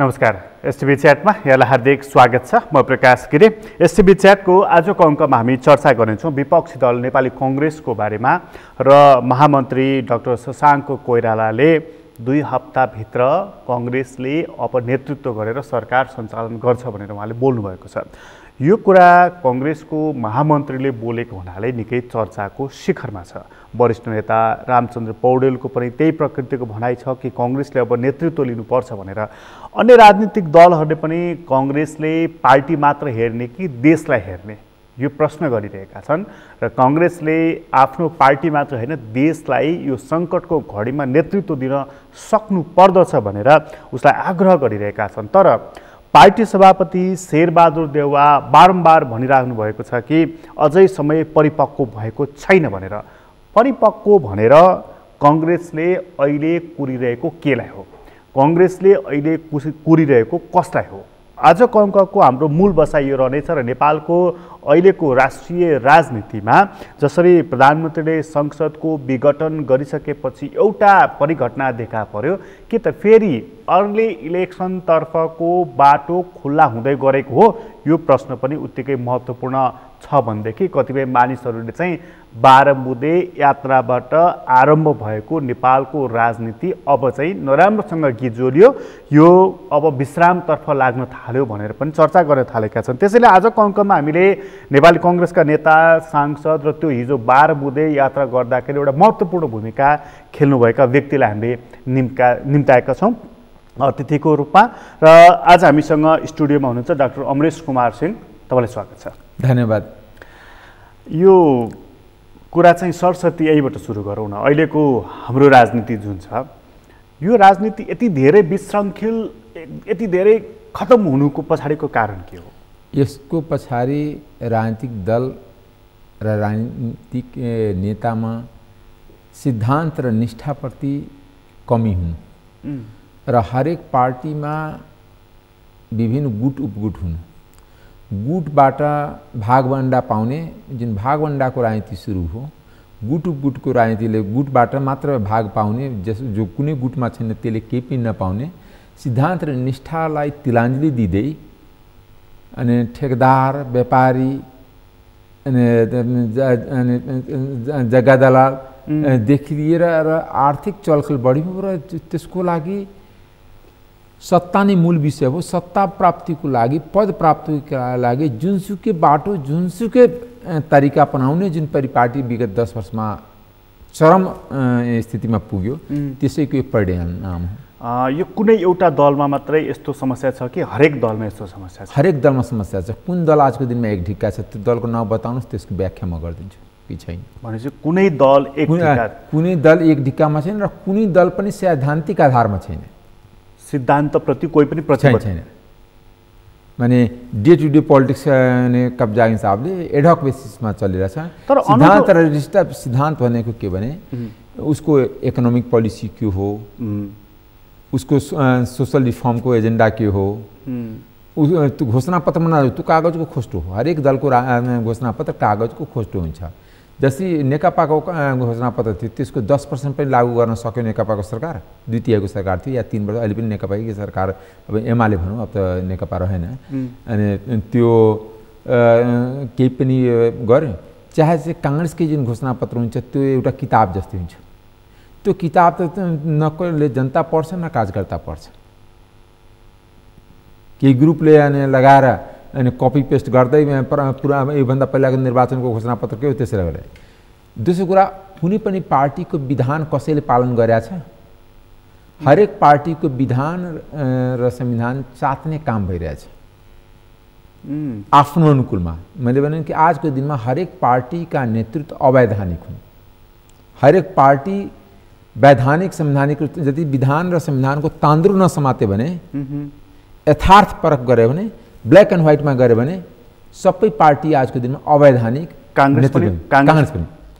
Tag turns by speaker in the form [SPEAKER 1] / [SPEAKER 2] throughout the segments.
[SPEAKER 1] नमस्कार। एसटिभी च्याटमा यहाँलाई हार्दिक स्वागत छ। म प्रकाश गिरी। एसटिभी च्याटको आजको अङ्कमा हामी चर्चा गर्नेछौँ विपक्षी दल नेपाली कङ्ग्रेसको बारेमा र महामन्त्री डाक्टर शशाङ्क कोइरालाले 2 हप्ताभित्र कङ्ग्रेसले अब नेतृत्व गरेर सरकार सञ्चालन गर्छ भनेर उहाँले बोल्नुभएको छ। यो कुरा कङ्ग्रेसको महामन्त्रीले बोलेको हुनाले निकै चर्चाको शिखरमा छ। वरिष्ठ नेता रामचन्द्र पौडेलको पनि त्यही प्रकृतिको भनाइ छ कि कङ्ग्रेसले अब नेतृत्व लिनुपर्छ भनेर। अन्य राजनीतिक दलहरूले पनि कङ्ग्रेसले पार्टी मात्र हेर्ने कि देशलाई हेर्ने यो प्रश्न गरिरहेका छन् र कङ्ग्रेसले आफ्नो पार्टी मात्र होइन देशलाई यो सङ्कटको घडीमा नेतृत्व दिन सक्नु पर्दछ भनेर उसलाई आग्रह गरिरहेका छन्। तर पार्टी सभापति शेरबहादुर देउवा बारम्बार भनिराख्नु भएको छ कि अझै समय परिपक्व भएको छैन भनेर। परिपक्व भनेर कङ्ग्रेसले अहिले कुरिरहेको केलाई हो? कङ्ग्रेसले अहिले कुरिरहेको कसलाई हो? आजको अङ्कको हाम्रो मूल बसाइ यो रहनेछ र नेपालको अहिलेको राष्ट्रिय राजनीतिमा जसरी प्रधानमन्त्रीले संसदको विघटन गरिसकेपछि एउटा परिघटना देखा पर्यो के त फेरि अर्ली इलेक्सनतर्फको बाटो खुल्ला हुँदै गरेको हो? यो प्रश्न पनि उत्तिकै महत्त्वपूर्ण छ भनेदेखि कतिपय मानिसहरूले चाहिँ 12 बुँदे यात्राबाट आरम्भ भएको नेपालको राजनीति अब चाहिँ नराम्रोसँग गिजोलियो, यो अब विश्रामतर्फ लाग्न थाल्यो भनेर पनि चर्चा गर्न थालेका छन्। त्यसैले आजको अङ्कमा हामीले नेपाली कङ्ग्रेसका नेता सांसद र त्यो हिजो 12 बुँदे यात्रा गर्दाखेरि एउटा महत्त्वपूर्ण भूमिका खेल्नुभएका व्यक्तिलाई हामीले निम्ताएका छौँ अतिथिको रूपमा। र आज हामीसँग स्टुडियोमा हुनुहुन्छ डाक्टर अमरेश कुमार सिंह। तपाईँलाई स्वागत छ।
[SPEAKER 2] धन्यवाद।
[SPEAKER 1] यो कुरा चाहिँ सरस्वती यहीबाट सुरु गरौँ न। अहिलेको हाम्रो राजनीति जुन छ यो राजनीति यति धेरै विशृङ्खल, यति धेरै खत्म हुनुको पछाडिको कारण के हो?
[SPEAKER 2] यसको पछाडि राजनीतिक दल र राजनीतिक नेतामा सिद्धान्त र निष्ठाप्रति कमी हुनु र हरेक पार्टीमा विभिन्न गुट उपगुट हुनु, गुटबाट भागवण्डा पाउने, जुन भागवण्डाको राजनीति सुरु हो, गुट उपगुटको राजनीतिले गुटबाट मात्र भाग पाउने, जो कुनै गुटमा छैन त्यसले केही पनि नपाउने, सिद्धान्त र निष्ठालाई तिलाञ्जली दिँदै अनि ठेकदार, व्यापारी अनि जग्गा दलालदेखि लिएर र आर्थिक चलखेल बढ्यो र त्यसको लागि सत्ता नै मूल विषय हो। सत्ता प्राप्तिको लागि, पद प्राप्तिको लागि जुनसुकै बाटो, जुनसुकै तरिका अपनाउने जुन पार्टी विगत 10 वर्षमा चरम स्थितिमा पुग्यो, त्यसैको एक परिणाम हो।
[SPEAKER 1] यो कुनै एउटा दलमा मात्रै यस्तो समस्या छ कि हरेक दलमा यस्तो समस्या छ?
[SPEAKER 2] हरेक दलमा समस्या छ। कुन दल आजको दिनमा एक ढिक्का छ त्यो दलको नाम बताउनुहोस्, त्यसको व्याख्या म गरिदिन्छु कि छैन।
[SPEAKER 1] भनेपछि कुनै दल एक ढिक्का,
[SPEAKER 2] कुनै दल एक ढिक्कामा छैन र कुनै दल पनि सैद्धान्तिक आधारमा छैन।
[SPEAKER 1] सिद्धान्तप्रति कोही पनि प्रतिबद्ध
[SPEAKER 2] छैन। माने डे टु डे पोलिटिक्स ने कब्जा हिसाबले एडहक बेसिसमा चलिरहेछ।
[SPEAKER 1] तर
[SPEAKER 2] सिद्धान्त र सिद्धान्त भनेको के भने उसको इकोनोमिक पोलिसी के हो, उसको सोशल रिफर्मको एजेन्डा के हो, त्यो घोषणापत्र बना त्यो कागजको खोस्टो हो। हरेक दलको घोषणापत्र कागजको खोस्टो हुन्छ। जस्तै नेकपाको घोषणापत्र थियो, त्यसको 10% पनि लागू गर्न सक्यो नेकपाको सरकार। द्वितीयको सरकार थियो या 3 वर्ष, अहिले पनि नेकपाकै सरकार, अब एमाले भनौँ, अब त नेकपा रहेन। अनि त्यो केही पनि गर्यो। चाहे चाहिँ काङ्ग्रेसकै जुन घोषणापत्र हुन्छ त्यो एउटा किताब जस्तै हुन्छ। त्यो किताब त न कसले जनता पढ्छ न कार्यकर्ता पढ्छ। केही ग्रुपले अनि लगाएर अनि कपी पेस्ट गर्दै पुरा योभन्दा पहिलाको निर्वाचनको घोषणापत्र के हो त्यसरी गरे। दोस्रो कुरा, कुनै पनि पार्टीको विधान कसैले पालन गरेछ? हरेक पार्टीको विधान र संविधान चाट्ने काम भइरहेछ आफ्नो अनुकूलमा। मैले भने कि आजको दिनमा हरेक पार्टीका नेतृत्व अवैधानिक हुन्। हरेक पार्टी वैधानिक संवैधानिक यदि विधान र संविधानको तान्द्रो नसमाते भने, यथार्थ परख गरे भने, ब्ल्याक एन्ड व्हाइटमा गरे भने सबै पार्टी आजको दिनमा अवैधानिक।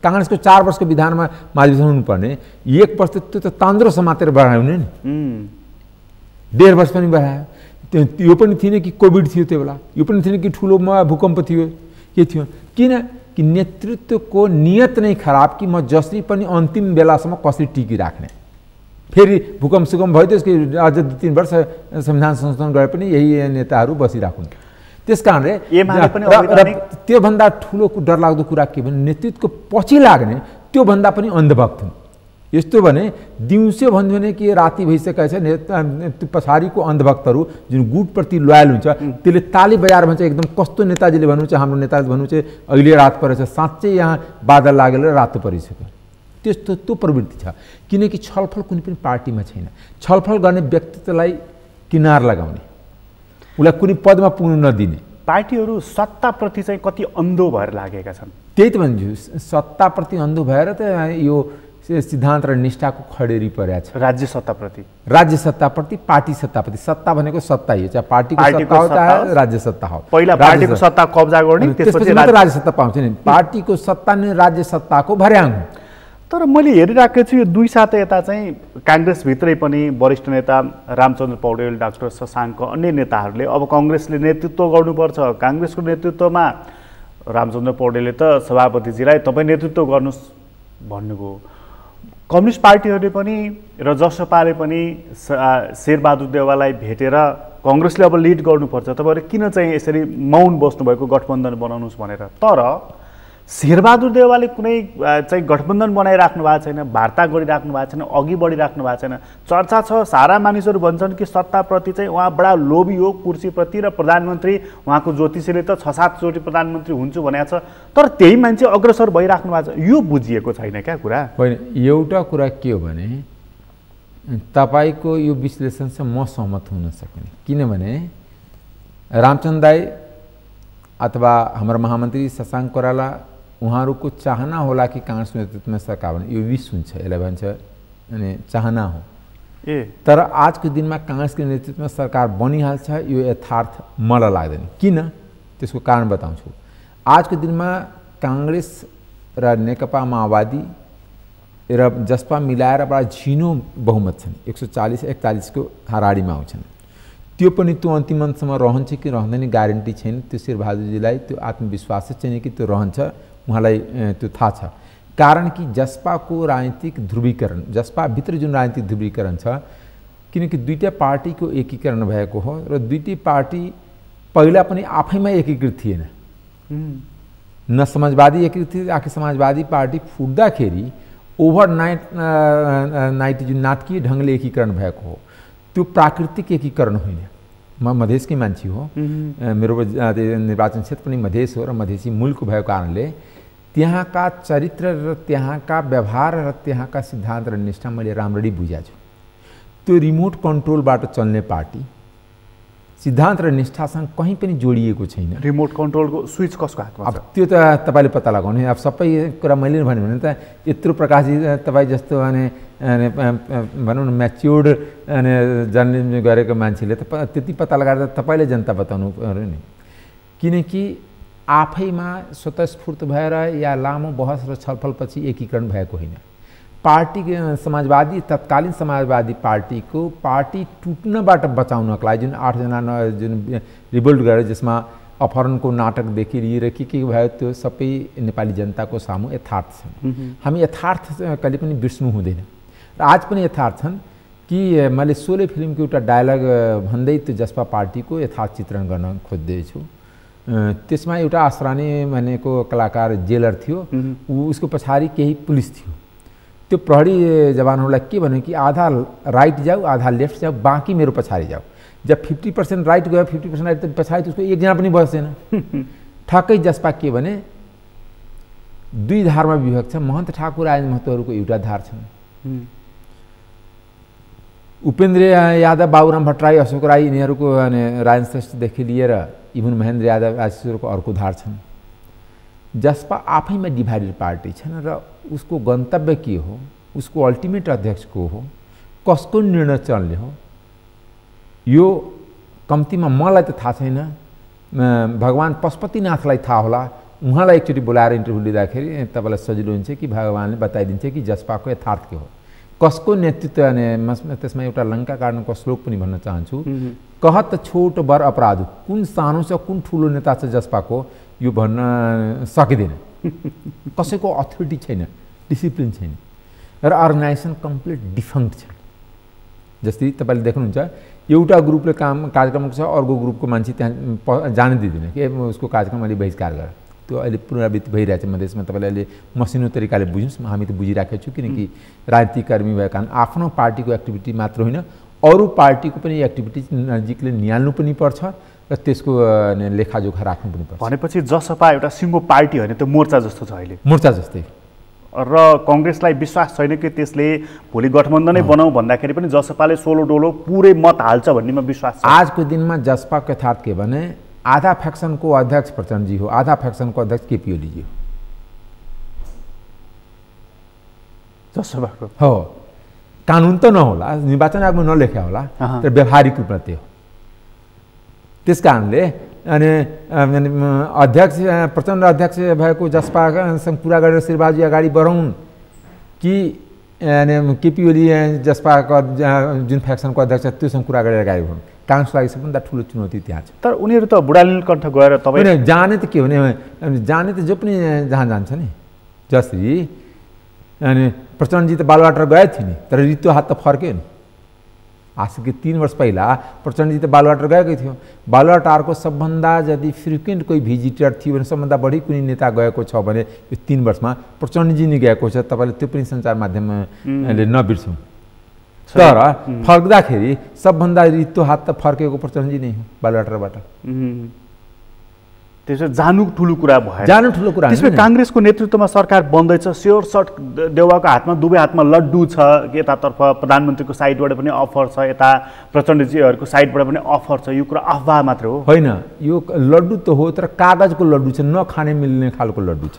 [SPEAKER 2] काङ्ग्रेसको 4 वर्षको विधानमा महाधिवेशन हुनुपर्ने 1 वर्ष त्यो त तान्द्रो समातेर बढाउने नि, 1.5 वर्ष पनि बढायो। यो पनि थिएन कि कोभिड थियो त्यो बेला, यो पनि थिएन कि ठुलो भूकम्प थियो, के थियो? किन कि नेतृत्वको नियत नै खराब कि म जसरी पनि अन्तिम बेलासम्म कसरी टिकिराख्ने। फेरि भूकम्प सुकम्प भयो त्यसको अझ 2-3 वर्ष संविधान संशोधन गरे पनि यही नेताहरू बसिराखुन्। त्यस कारणले त्योभन्दा ठुलो डरलाग्दो कुरा के भने नेतृत्वको पछि लाग्ने त्योभन्दा पनि अन्धभक्त हुन्। यस्तो भने दिउँसो भन्यो भने कि राति भइसकेको छ त्यो पछाडिको अन्धभक्तहरू जुन गुटप्रति लोयल हुन्छ त्यसले ताली बजाएर भन्छ एकदम कस्तो नेताजीले भन्नुहुन्छ हाम्रो नेताले भन्नुहुन्छ अहिले रात परेछ साँच्चै यहाँ बादल लागेर रातो परिसक्यो। त्यस्तो त्यो प्रवृत्ति छ किनकि छलफल कुनै पनि पार्टीमा छैन। छलफल गर्ने व्यक्तित्वलाई किनार लगाउने, उसलाई कुनै पदमा पुग्न नदिने।
[SPEAKER 1] पार्टीहरू सत्ताप्रति चाहिँ कति अन्धो भएर लागेका छन्।
[SPEAKER 2] त्यही त भन्छु, सत्ताप्रति अन्धो भएर त यो सिद्धान्त र निष्ठाको खडेरी परेको छ।
[SPEAKER 1] राज्य सत्ताप्रति,
[SPEAKER 2] राज्य सत्ताप्रति, पार्टी सत्ताप्रति। सत्ता भनेको सत्ता हो, चाहे पार्टीको सत्ता हो चाहे राज्य सत्ता हो।
[SPEAKER 1] पहिला पार्टीको सत्ता कब्जा गर्ने
[SPEAKER 2] त्यसपछि मात्र राज्य सत्ता पाउँछ नि। पार्टीको सत्ता नै राज्य सत्ताको भर्याङ हो।
[SPEAKER 1] तर मैले हेरिराखेको छु यो 2 साता यता चाहिँ काङ्ग्रेसभित्रै पनि वरिष्ठ नेता रामचन्द्र पौडेल, डाक्टर शशाङ्क, अन्य नेताहरूले अब कङ्ग्रेसले नेतृत्व गर्नुपर्छ, काङ्ग्रेसको नेतृत्वमा रामचन्द्र पौडेलले त सभापतिजीलाई तपाईँ नेतृत्व गर्नुहोस् भन्नुभयो। कम्युनिस्ट पार्टीहरूले पनि र जसपाले पनि शेरबहादुर देउवालाई भेटेर कङ्ग्रेसले अब लिड गर्नुपर्छ, तपाईँहरू किन चाहिँ यसरी मौन बस्नुभएको गठबन्धन बनाउनुहोस् भनेर। तर शेरबहादुर देउवाले कुनै चाहिँ गठबन्धन बनाइराख्नु भएको छैन, वार्ता गरिराख्नु भएको छैन, अघि बढिराख्नु भएको छैन। चर्चा छ, सारा मानिसहरू भन्छन् कि सत्ताप्रति चाहिँ उहाँ बडा लोभी हो कुर्सीप्रति, र प्रधानमन्त्री उहाँको ज्योतिषीले त 6-7 चोटि प्रधानमन्त्री हुन्छु भनेको छ। तर त्यही मान्छे अग्रसर भइराख्नु भएको छ। यो बुझिएको छैन क्या कुरा।
[SPEAKER 2] होइन, एउटा कुरा के हो भने तपाईँको यो विश्लेषणसँग म सहमत हुन सक्ने। किनभने रामचन्द्र दाई अथवा हाम्रो महामन्त्री शशाङ्क कोइराला उहाँहरूको चाहना होला कि काङ्ग्रेसको नेतृत्वमा सरकार बने। यो विष हुन्छ, यसलाई भन्छ अनि चाहना हो। तर आजको दिनमा काङ्ग्रेसको नेतृत्वमा सरकार बनिहाल्छ यो यथार्थ मलाई लाग्दैन। किन? त्यसको कारण बताउँछु। आजको दिनमा काङ्ग्रेस र नेकपा माओवादी र जसपा मिलाएर बडा झिनो बहुमत छन्, 140-41 को हाराडीमा आउँछन्। त्यो पनि त्यो अन्तिम अन्तसम्म रहन्छ कि रहँदैन ग्यारेन्टी छैन। त्यो शेरबहादुरजीलाई त्यो आत्मविश्वास छैन कि त्यो रहन्छ, उहाँलाई त्यो थाहा छ। कारण कि जसपाको राजनीतिक ध्रुवीकरण, जसपाभित्र जुन राजनीतिक ध्रुवीकरण छ, किनकि दुईटा पार्टीको एकीकरण भएको हो र दुईटै पार्टी पहिला पनि आफैमा एकीकृत थिएन। न समाजवादी एकीकृत थियो। आखिर समाजवादी पार्टी फुट्दाखेरि ओभरनाइट जुन नाटकीय ढङ्गले एकीकरण भएको हो, त्यो प्राकृतिक एकीकरण होइन। म मधेसकै मान्छे हो, मेरो निर्वाचन क्षेत्र पनि मधेस हो र मधेसी मूलको भएको कारणले त्यहाँका चरित्र र त्यहाँका व्यवहार र त्यहाँका सिद्धान्त र निष्ठा मैले राम्ररी बुझाएको छु। त्यो रिमोट कन्ट्रोलबाट चल्ने पार्टी सिद्धान्त र निष्ठासँग कहीँ पनि जोडिएको छैन।
[SPEAKER 1] रिमोट कन्ट्रोलको स्विच कसको हातमा छ?
[SPEAKER 2] अब त्यो त तपाईँले पत्ता लगाउने। अब सबै कुरा मैले भन्यो भने त यत्रो प्रकाशजी तपाईँ जस्तो भनौँ न म्याच्योर्ड जर्नलिजम गरेको मान्छेले त त्यति पत्ता लगाएर तपाईँले जनता बताउनु पर्यो नि। किनकि आफैमा स्वतस्फूर्त भएर या लामो बहस र छलफलपछि एकीकरण भएको होइन। पार्टी समाजवादी तत्कालीन समाजवादी पार्टीको पार्टी टुट्नबाट बचाउनको लागि जुन 8 जना जुन रिभोल्ट गरे, जसमा अपहरणको नाटकदेखि लिएर के भयो, त्यो सबै नेपाली जनताको सामु यथार्थ छन्। हामी यथार्थ कहिले पनि बिर्स्नु हुँदैन। र आज पनि यथार्थ छन् कि मैले शोले फिल्मको एउटा डायलग भन्दै त्यो जसपा पार्टीको यथार्थ चित्रण गर्न खोज्दैछु। त्यसमा एउटा आसरानी भनेको कलाकार जेलर थियो, उसको पछाडि केही पुलिस थियो। त्यो प्रहरी जवानहरूलाई के भन्यो कि आधा राइट जाऊ, आधा लेफ्ट जाऊ, बाँकी मेरो पछाडि जाऊ। जब 50% राइट गयो, 50% राइट, त पछाडि उसको एकजना पनि बसेन। ठक्कै जसपा के भने 2 धारमा विभक्त छ। महन्त ठाकुर राजेन्द्र महतोहरूको एउटा धार छन्। उपेन्द्र यादव, बाबुराम भट्टराई, अशोक राई यिनीहरूको राजेन्द्र श्रेष्ठदेखि लिएर इभन महेन्द्र यादव आशिषहरूको अर्को धार छन्। जसपा आफैमा डिभाइडेड पार्टी छन् र उसको गन्तव्य के हो, उसको अल्टिमेट अध्यक्ष को हो, कसको निर्णय चल्ने हो, यो कम्तीमा मलाई त थाहा छैन। भगवान् पशुपतिनाथलाई थाहा होला। उहाँलाई एकचोटि बोलाएर इन्टरभ्यू लिँदाखेरि तपाईँलाई सजिलो हुन्छ कि भगवान्ले बताइदिन्छ कि जसपाको यथार्थ के हो, कसको नेतृत्व। त्यसमा एउटा लङ्का काण्डको श्लोक पनि भन्न चाहन्छु। कहत छोट बर अपराध, कुन सानो छ कुन ठुलो नेता छ जसपाको, यो भन्न सकिँदैन। कसैको अथोरिटी छैन, डिसिप्लिन छैन र अर्गनाइजेसन कम्प्लिट डिफङ्क्ट छ। जस्तै तपाईँले देख्नुहुन्छ एउटा ग्रुपले कार्यक्रम छ, अर्को ग्रुपको मान्छे त्यहाँ जान दिँदैन कि उसको कार्यक्रम अहिले बहिष्कार गर। त्यो अहिले पुनरावृत्ति भइरहेछ मधेसमा। तपाईँले अहिले मसिनो तरिकाले बुझ्नुहोस्, हामी त बुझिराखेको छु, किनकि राजनीतिक कर्मी भएका कारण आफ्नो पार्टीको एक्टिभिटी मात्र होइन अरू पार्टीको पनि एक्टिभिटी नजिकले निहाल्नु पनि पर्छ र त्यसको लेखाजोखा राख्नु पनि पर्छ।
[SPEAKER 1] भनेपछि जसपा एउटा सिङ्गो पार्टी होइन, त्यो मोर्चा जस्तो छ अहिले,
[SPEAKER 2] मोर्चा जस्तै।
[SPEAKER 1] र कङ्ग्रेसलाई विश्वास छैन कि त्यसले भोलि गठबन्धनै बनाऊ भन्दाखेरि पनि जसपाले सोलो डोलो पुरै मत हाल्छ भन्नेमा विश्वास छ।
[SPEAKER 2] आजको दिनमा जसपाको यथार्थ के भने आधा फ्याक्सनको अध्यक्ष प्रचण्डजी हो, आधा फ्याक्सनको अध्यक्ष केपी ओलीजी हो।
[SPEAKER 1] जसपाको
[SPEAKER 2] हो, कानुन त नहोला, निर्वाचन आयोगमा नलेख्या होला, तर व्यावहारिक रूपमा त्यो। त्यस कारणले अनि अध्यक्ष प्रचण्ड अध्यक्ष भएको जसपासँग कुरा गरेर शेरबहादुर अगाडि बढाउन् कि केपी ओली जसपाको जुन फ्याक्सनको अध्यक्ष त्योसँग कुरा गरेर अगाडि बढाउन्, काङ्ग्रेसको लागि सबभन्दा ठुलो चुनौती त्यहाँ छ।
[SPEAKER 1] तर उनीहरू त बुढा नीलकण्ठ गएर तपाईँ
[SPEAKER 2] जाने त के भने जाने त जो पनि जहाँ जान्छ नि, जसरी अनि प्रचण्डजी त बालुवाटार गए थियो नि, तर रित्तो हात त फर्क्यो नि। आज कि 3 वर्ष पहिला प्रचण्डजी त बालुवाटार गएकै थियो। बालुवाटारको सबभन्दा यदि फ्रिक्वेन्ट कोही भिजिटर थियो भने सबभन्दा बढी कुनै नेता गएको छ भने यो 3 वर्षमा प्रचण्डजी नै गएको छ। तपाईँले त्यो पनि सञ्चार माध्यमले नबिर्सौँ। तर फर्क्दाखेरि सबभन्दा रित्तो हात त फर्केको प्रचण्डजी नै हो बालुवाटारबाट।
[SPEAKER 1] त्यसो जानु ठुलो कुरा भयो,
[SPEAKER 2] जानु ठुलो कुरा।
[SPEAKER 1] त्यसमा काङ्ग्रेसको नेतृत्वमा सरकार बन्दैछ, स्योर सर्ट देउवाको हातमा दुवै हातमा लड्डु छ। यतातर्फ प्रधानमन्त्रीको साइडबाट पनि अफर छ, यता प्रचण्डजीहरूको साइडबाट पनि अफर छ। यो कुरा अफवाह मात्र हो
[SPEAKER 2] होइन, यो लड्डु त हो तर कागजको लड्डु छ, नखाने मिल्ने खालको लड्डु छ।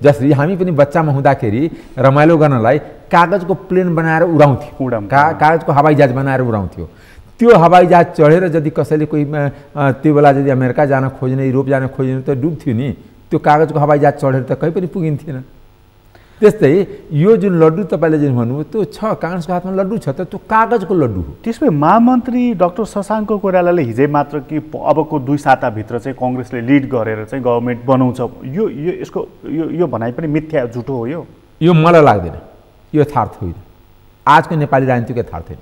[SPEAKER 2] जसरी हामी पनि बच्चामा हुँदाखेरि रमाइलो गर्नलाई कागजको प्लेन बनाएर उडाउँथ्यौँ, कागजको हवाईजहाज बनाएर उडाउँथ्यो। त्यो हवाईजहाज चढेर यदि कसैले कोही त्यो बेला यदि अमेरिका जान खोज्ने, युरोप जान खोज्ने त डुब्थ्यो नि। त्यो कागजको हवाईजहाज चढेर त कहीँ पनि पुगिन्थेन। त्यस्तै यो जुन लड्डु तपाईँले जुन भन्नुभयो त्यो छ, काङ्ग्रेसको हातमा लड्डु छ, त त्यो कागजको लड्डु हो।
[SPEAKER 1] त्यसमै महामन्त्री डाक्टर शशाङ्क कोइरालाले हिजै मात्र कि अबको 2 साताभित्र चाहिँ कङ्ग्रेसले लिड गरेर चाहिँ गभर्मेन्ट बनाउँछ, यो भनाइ पनि मिथ्या, झुटो हो?
[SPEAKER 2] यो मलाई लाग्दैन, यो यथार्थ होइन, आजको नेपाली राजनीतिको यथार्थ होइन।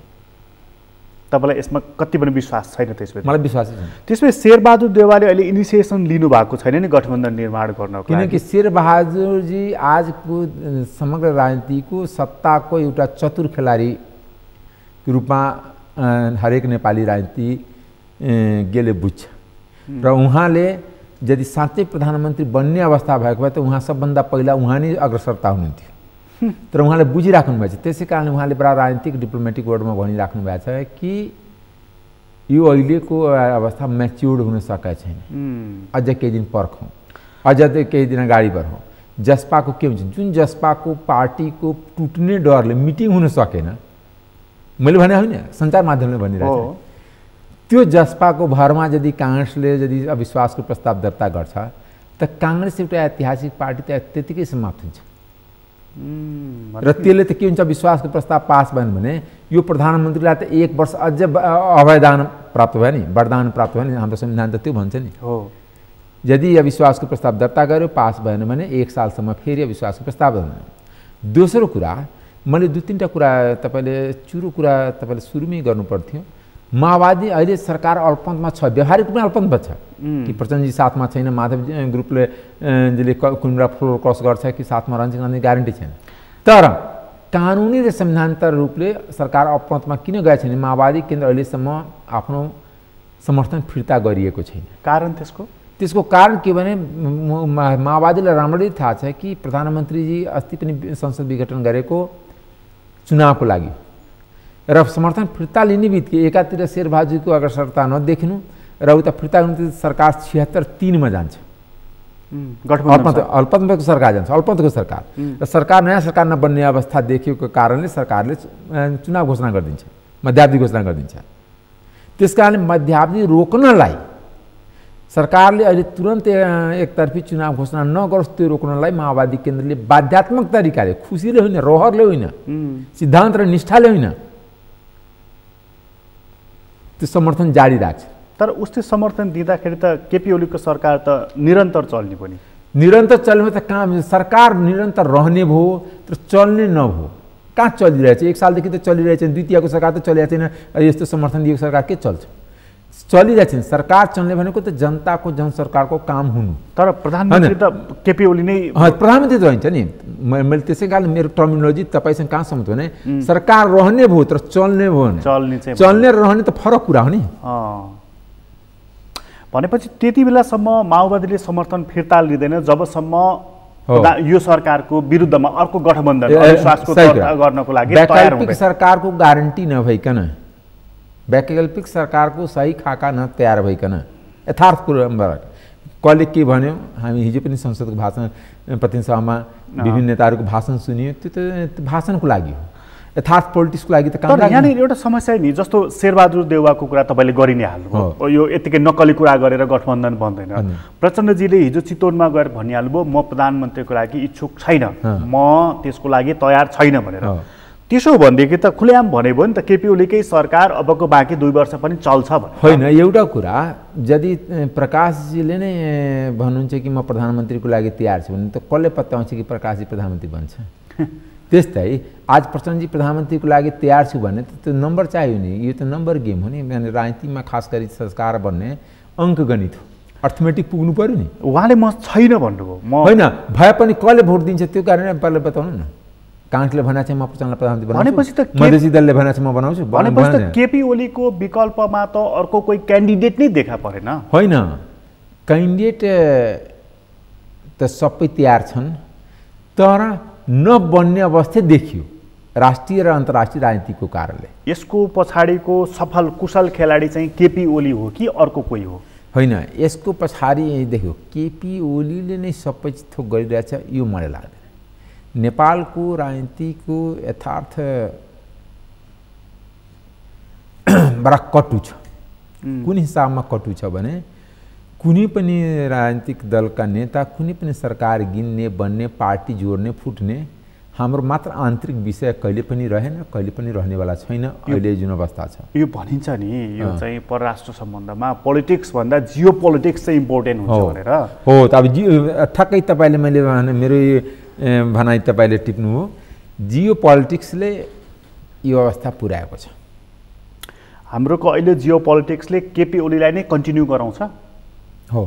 [SPEAKER 1] तपाईँलाई यसमा कति पनि विश्वास छैन? त्यसमा
[SPEAKER 2] मलाई विश्वास छैन।
[SPEAKER 1] त्यसमै शेरबहादुर देउवाले अहिले इनिसिएसन लिनुभएको छैन नि गठबन्धन निर्माण गर्नको लागि?
[SPEAKER 2] किनकि शेरबहादुरजी आजको समग्र राजनीतिको सत्ताको एउटा चतुर खेलाडीको रूपमा हरेक नेपाली राजनीतिज्ञले बुझ्छ। र उहाँले यदि साँच्चै प्रधानमन्त्री बन्ने अवस्था भएको भए त उहाँ सबभन्दा पहिला उहाँ नै अग्रसरता हुनुहुन्थ्यो। तर उहाँले बुझिराख्नु भएको छ। त्यसै कारणले उहाँले बडा राजनीतिक डिप्लोमेटिक वर्डमा भनिराख्नु भएको छ कि यो अहिलेको अवस्था म्याच्योर्ड हुन सकेको छैन, अझ केही दिन पर्खौँ, अझ केही दिन अगाडि बढौँ। जसपाको के हुन्छ, जुन जसपाको पार्टीको टुट्ने डरले मिटिङ हुन सकेन, मैले भने होइन, सञ्चार माध्यमले भनिरहेको छु, त्यो जसपाको भरमा यदि काङ्ग्रेसले यदि अविश्वासको प्रस्ताव दर्ता गर्छ त काङ्ग्रेस एउटा ऐतिहासिक पार्टी त त्यतिकै समाप्त हुन्छ। र त्यसले त के हुन्छ, विश्वासको प्रस्ताव पास भएन भने यो प्रधानमन्त्रीलाई त 1 वर्ष अझ अभयदान प्राप्त भयो नि, वरदान प्राप्त भयो नि। हाम्रो संविधान त त्यो भन्छ नि। हो, यदि अविश्वासको प्रस्ताव दर्ता गर्यो, पास भएन भने 1 सालसम्म फेरि अविश्वासको प्रस्ताव गर्दैन। दोस्रो कुरा, मैले 2-3टा कुरा तपाईँले चुरो कुरा तपाईँले सुरुमै गर्नु पर्थ्यो। माओवादी अहिले सरकार अल्पमतमा छ, व्यावहारिक रूपमा अल्पमतमा छ कि प्रचण्डजी साथमा छैन, माधव ग्रुपले जसले कुन बेला फ्लोर क्रस गर्छ कि साथमा रहन्छ भन्ने ग्यारेन्टी छैन। तर कानुनी र संविधानता रूपले सरकार अल्पमतमा किन गएको छैन? माओवादी केन्द्र अहिलेसम्म आफ्नो समर्थन फिर्ता गरिएको छैन।
[SPEAKER 1] कारण
[SPEAKER 2] त्यसको कारण के भने माओवादीलाई राम्ररी थाहा छ कि प्रधानमन्त्रीजी अस्ति पनि संसद विघटन गरेको चुनावको लागि र समर्थन फिर्ता लिने बित्तिकै एकातिर शेरबहादुरजीको अग्रसरता नदेखिनु र उता फिर्ता हुनु सरकार 76-3 मा जान्छ। अल्पमतको सरकार जान्छ, अल्पमतको सरकार र सरकार नयाँ सरकार नबन्ने अवस्था देखिएको कारणले सरकारले चुनाव घोषणा गरिदिन्छ, मध्यावधि घोषणा गरिदिन्छ। त्यस कारणले मध्यावधि रोक्नलाई सरकारले अहिले तुरन्त एकतर्फी चुनाव घोषणा नगरोस्, त्यो रोक्नलाई माओवादी केन्द्रले बाध्यात्मक तरिकाले, खुसीले होइन, रहरले होइन, सिद्धान्त र निष्ठाले होइन, त्यो समर्थन जारी राख्छ।
[SPEAKER 1] तर उसले समर्थन दिँदाखेरि त केपी ओलीको सरकार त निरन्तर चल्ने पनि।
[SPEAKER 2] निरन्तर चल्ने त काम, सरकार निरन्तर रहने भयो तर चल्ने नभयो। कहाँ चलिरहेछ? 1 सालदेखि त चलिरहेछ, द्वितीयको सरकार त चलिरहेको छैन, यस्तो समर्थन दिएको सरकार के चल्छ? चलिरहेको छैन। सरकार चल्ने भनेको त जनताको जनसरकारको काम हुनु।
[SPEAKER 1] तर प्रधानमन्त्री त केपी ओली नै
[SPEAKER 2] प्रधानमन्त्री त रहन्छ नि। मैले त्यसै कारण मेरो टर्मिनोलोजी तपाईँसँग कहाँ सम्मत भने सरकार रहने भयो तर चल्ने भयो भने चल्ने र रहने त फरक कुरा हो नि।
[SPEAKER 1] भनेपछि त्यति बेलासम्म माओवादीले समर्थन फिर्ता लिँदैन जबसम्म यो सरकारको विरुद्धमा अर्को गठबन्धन अविश्वासको गर्नको लागि तयार हुँदैन।
[SPEAKER 2] सरकारको ग्यारेन्टी नभइकन, वैकल्पिक सरकारको सही खाका न तयार भइकन यथार्थ कुराबाट कसले के भन्यो, हामी हिजो पनि संसदको भाषण प्रतिनिधि सभामा विभिन्न नेताहरूको भाषण सुनियो, त्यो त भाषणको लागि हो, यथार्थ पोलिटिक्सको लागि त काम।
[SPEAKER 1] यहाँनिर एउटा समस्या नि, जस्तो शेरबहादुर देउवाको कुरा तपाईँले गरि नै हाल्नुभयो, यो यतिकै नक्कली कुरा गरेर गठबन्धन बन्दैन। प्रचण्डजीले हिजो चितवनमा गएर भनिहाल्नुभयो म प्रधानमन्त्रीको लागि इच्छुक छैन, म त्यसको लागि तयार छैन भनेर। त्यसो भनेदेखि त खुलेआम भने भयो नि त केपी ओलीकै सरकार अबको बाँकी 2 वर्ष पनि चल्छ भने
[SPEAKER 2] होइन। एउटा कुरा, यदि प्रकाशजीले नै भन्नुहुन्छ कि म प्रधानमन्त्रीको लागि तयार छु भने त कसले पत्याउँछ कि प्रकाशजी प्रधानमन्त्री बन्छ? त्यस्तै आज प्रचण्डजी प्रधानमन्त्रीको लागि तयार छु भने त्यो नम्बर चाहियो नि। यो त नम्बर गेम हो नि। राजनीतिमा खास गरी सरकार बन्ने अङ्कगणित हो, अर्थमेटिक पुग्नु पर्यो नि।
[SPEAKER 1] उहाँले म छैन भन्नुभयो, म
[SPEAKER 2] होइन भए पनि कसले भोट दिन्छ त्यो कारण पहिला बताउनु न। काङ्ग्रेसले भनेको चाहिँ म प्रचण्डलाई प्रधानमन्त्री बनाउँछु,
[SPEAKER 1] भनेपछि त
[SPEAKER 2] मधेसी दलले भनेको चाहिँ म बनाउँछु,
[SPEAKER 1] भनेपछि त केपी ओलीको विकल्पमा त अर्को कोही क्यान्डिडेट नै देखा परेन।
[SPEAKER 2] होइन, क्यान्डिडेट त सबै तयार छन्, तर नबन्ने अवस्था देखियो राष्ट्रिय र अन्तर्राष्ट्रिय राजनीतिको कारणले।
[SPEAKER 1] यसको पछाडिको सफल कुशल खेलाडी चाहिँ केपी ओली हो कि अर्को कोही हो?
[SPEAKER 2] होइन, यसको पछाडि देखियो केपी ओलीले नै सबै थोक गरिरहेछ यो मलाई लाग्दैन। नेपालको राजनीतिको यथार्थ बडा कटु छ। कुन हिसाबमा कटु छ भने कुनै पनि राजनीतिक दलका नेता कुनै पनि सरकार गिन्ने, बन्ने, पार्टी जोड्ने, फुट्ने हाम्रो मात्र आन्तरिक विषय कहिले पनि रहेन, कहिले पनि रहनेवाला छैन। अहिले जुन अवस्था छ
[SPEAKER 1] यो भनिन्छ नि, यो चाहिँ परराष्ट्र सम्बन्धमा पोलिटिक्स भन्दा जियो पोलिटिक्स चाहिँ इम्पोर्टेन्ट हुन्छ भनेर
[SPEAKER 2] हो। त अब ठक्कै तपाईँले मैले मेरो भनाइ तपाईँले टिप्नु हो, जियो पोलिटिक्सले यो अवस्था पुर्याएको छ।
[SPEAKER 1] हाम्रोको अहिले जियो पोलिटिक्सले केपी ओलीलाई नै कन्टिन्यू गराउँछ
[SPEAKER 2] हो।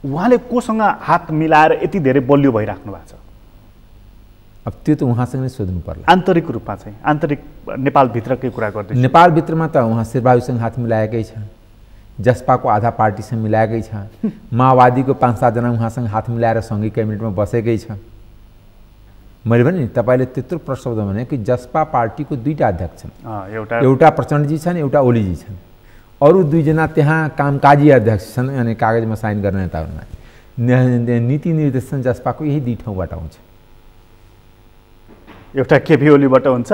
[SPEAKER 1] उहाँले कोसँग हात मिलाएर यति धेरै बलियो भइराख्नु भएको छ?
[SPEAKER 2] अब त्यो त उहाँसँग नै सोध्नु पर्ला।
[SPEAKER 1] आन्तरिक रूपमा चाहिँ, आन्तरिक नेपालभित्रकै कुरा गर्दै
[SPEAKER 2] नेपालभित्रमा त उहाँ शेरबहादुरसँग हात मिलाएकै छ, जसपाको आधा पार्टीसँग मिलाएकै छ, माओवादीको 5-7 जना उहाँसँग हात मिलाएर सँगै क्याबिनेटमा बसेकै छ। मैले भने नि तपाईँले त्यत्रो प्रशब्द भने कि जसपा पार्टीको 2टा अध्यक्ष छन्, एउटा प्रचण्डजी छन्, एउटा ओलीजी छन्, अरू 2 जना त्यहाँ कामकाजी अध्यक्ष छन्, अनि कागजमा साइन गर्ने नेताहरूमा। नीति निर्देशन जसपाको यही 2 ठाउँबाट आउँछ,
[SPEAKER 1] एउटा केपी ओलीबाट हुन्छ,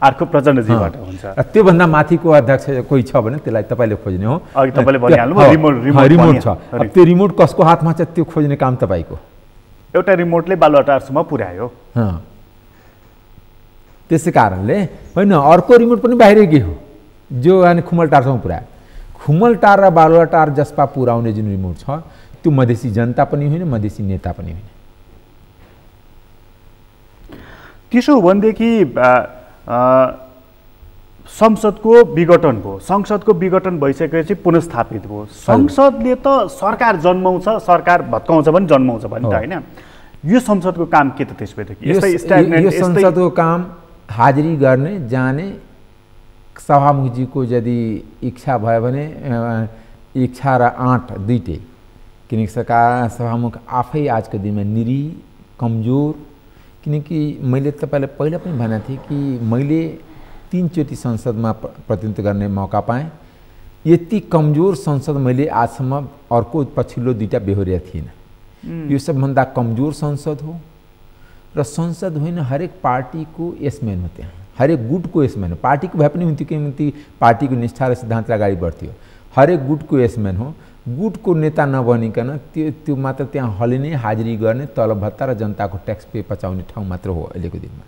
[SPEAKER 1] अर्को प्रचण्डजीबाट हुन्छ।
[SPEAKER 2] त्योभन्दा माथिको अध्यक्ष कोही छ भने त्यसलाई तपाईँले खोज्ने हो।
[SPEAKER 1] अघि तपाईँले भनिहाल्नुभयो
[SPEAKER 2] रिमोट छ, अब त्यो रिमोट कसको हातमा छ त्यो खोज्ने काम तपाईँको।
[SPEAKER 1] एउटा रिमोटले बालुवाटारसम्म पुर्यायो।
[SPEAKER 2] त्यसै कारणले होइन, अर्को रिमोट पनि बाहिरकै हो जो अनि खुमलटारसम्म पुर्यायो। खुमलटार र बालुवाटार जसपा पुर्याउने जुन रिमोट छ त्यो मधेसी जनता पनि होइन, मधेसी नेता पनि होइन।
[SPEAKER 1] त्यसो हो भनेदेखि संसदको विघटन भयो, संसदको विघटन भइसकेपछि पुनस्थापित भयो। संसदले त सरकार जन्माउँछ, सरकार भत्काउँछ पनि जन्माउँछ भने त होइन। यो संसदको काम के त त्यसपछि?
[SPEAKER 2] यो संसदको काम हाजिरी गर्ने, जाने, सभामुखजीको यदि इच्छा भयो भने इच्छा र आँट दुइटै, किनकि सरकार सभामुख आफै आजको दिनमा निरी कमजोर। किनकि मैले तपाईँलाई पहिला पनि भनेको थिएँ कि मैले 3 चोटि संसदमा प्रतिनिधित्व गर्ने मौका पाएँ। यति कमजोर संसद मैले आजसम्म अर्को पछिल्लो 2टा बेहोरेको थिइनँ। यो सबभन्दा कमजोर संसद हो र संसद होइन, हरेक पार्टीको यसमेन हो, त्यहाँ हरेक गुटको यसमेन हो। पार्टीको भए पनि हुन्थ्यो कि पार्टीको निष्ठा र सिद्धान्तले अगाडि बढ्थ्यो, हरेक गुटको यसमेन हो। गुटको नेता नबनिकन त्यो मात्र त्यहाँ हलिने, हाजिरी गर्ने, तलब भत्ता र जनताको ट्याक्स पे पचाउने ठाउँ मात्र हो अहिलेको दिनमा।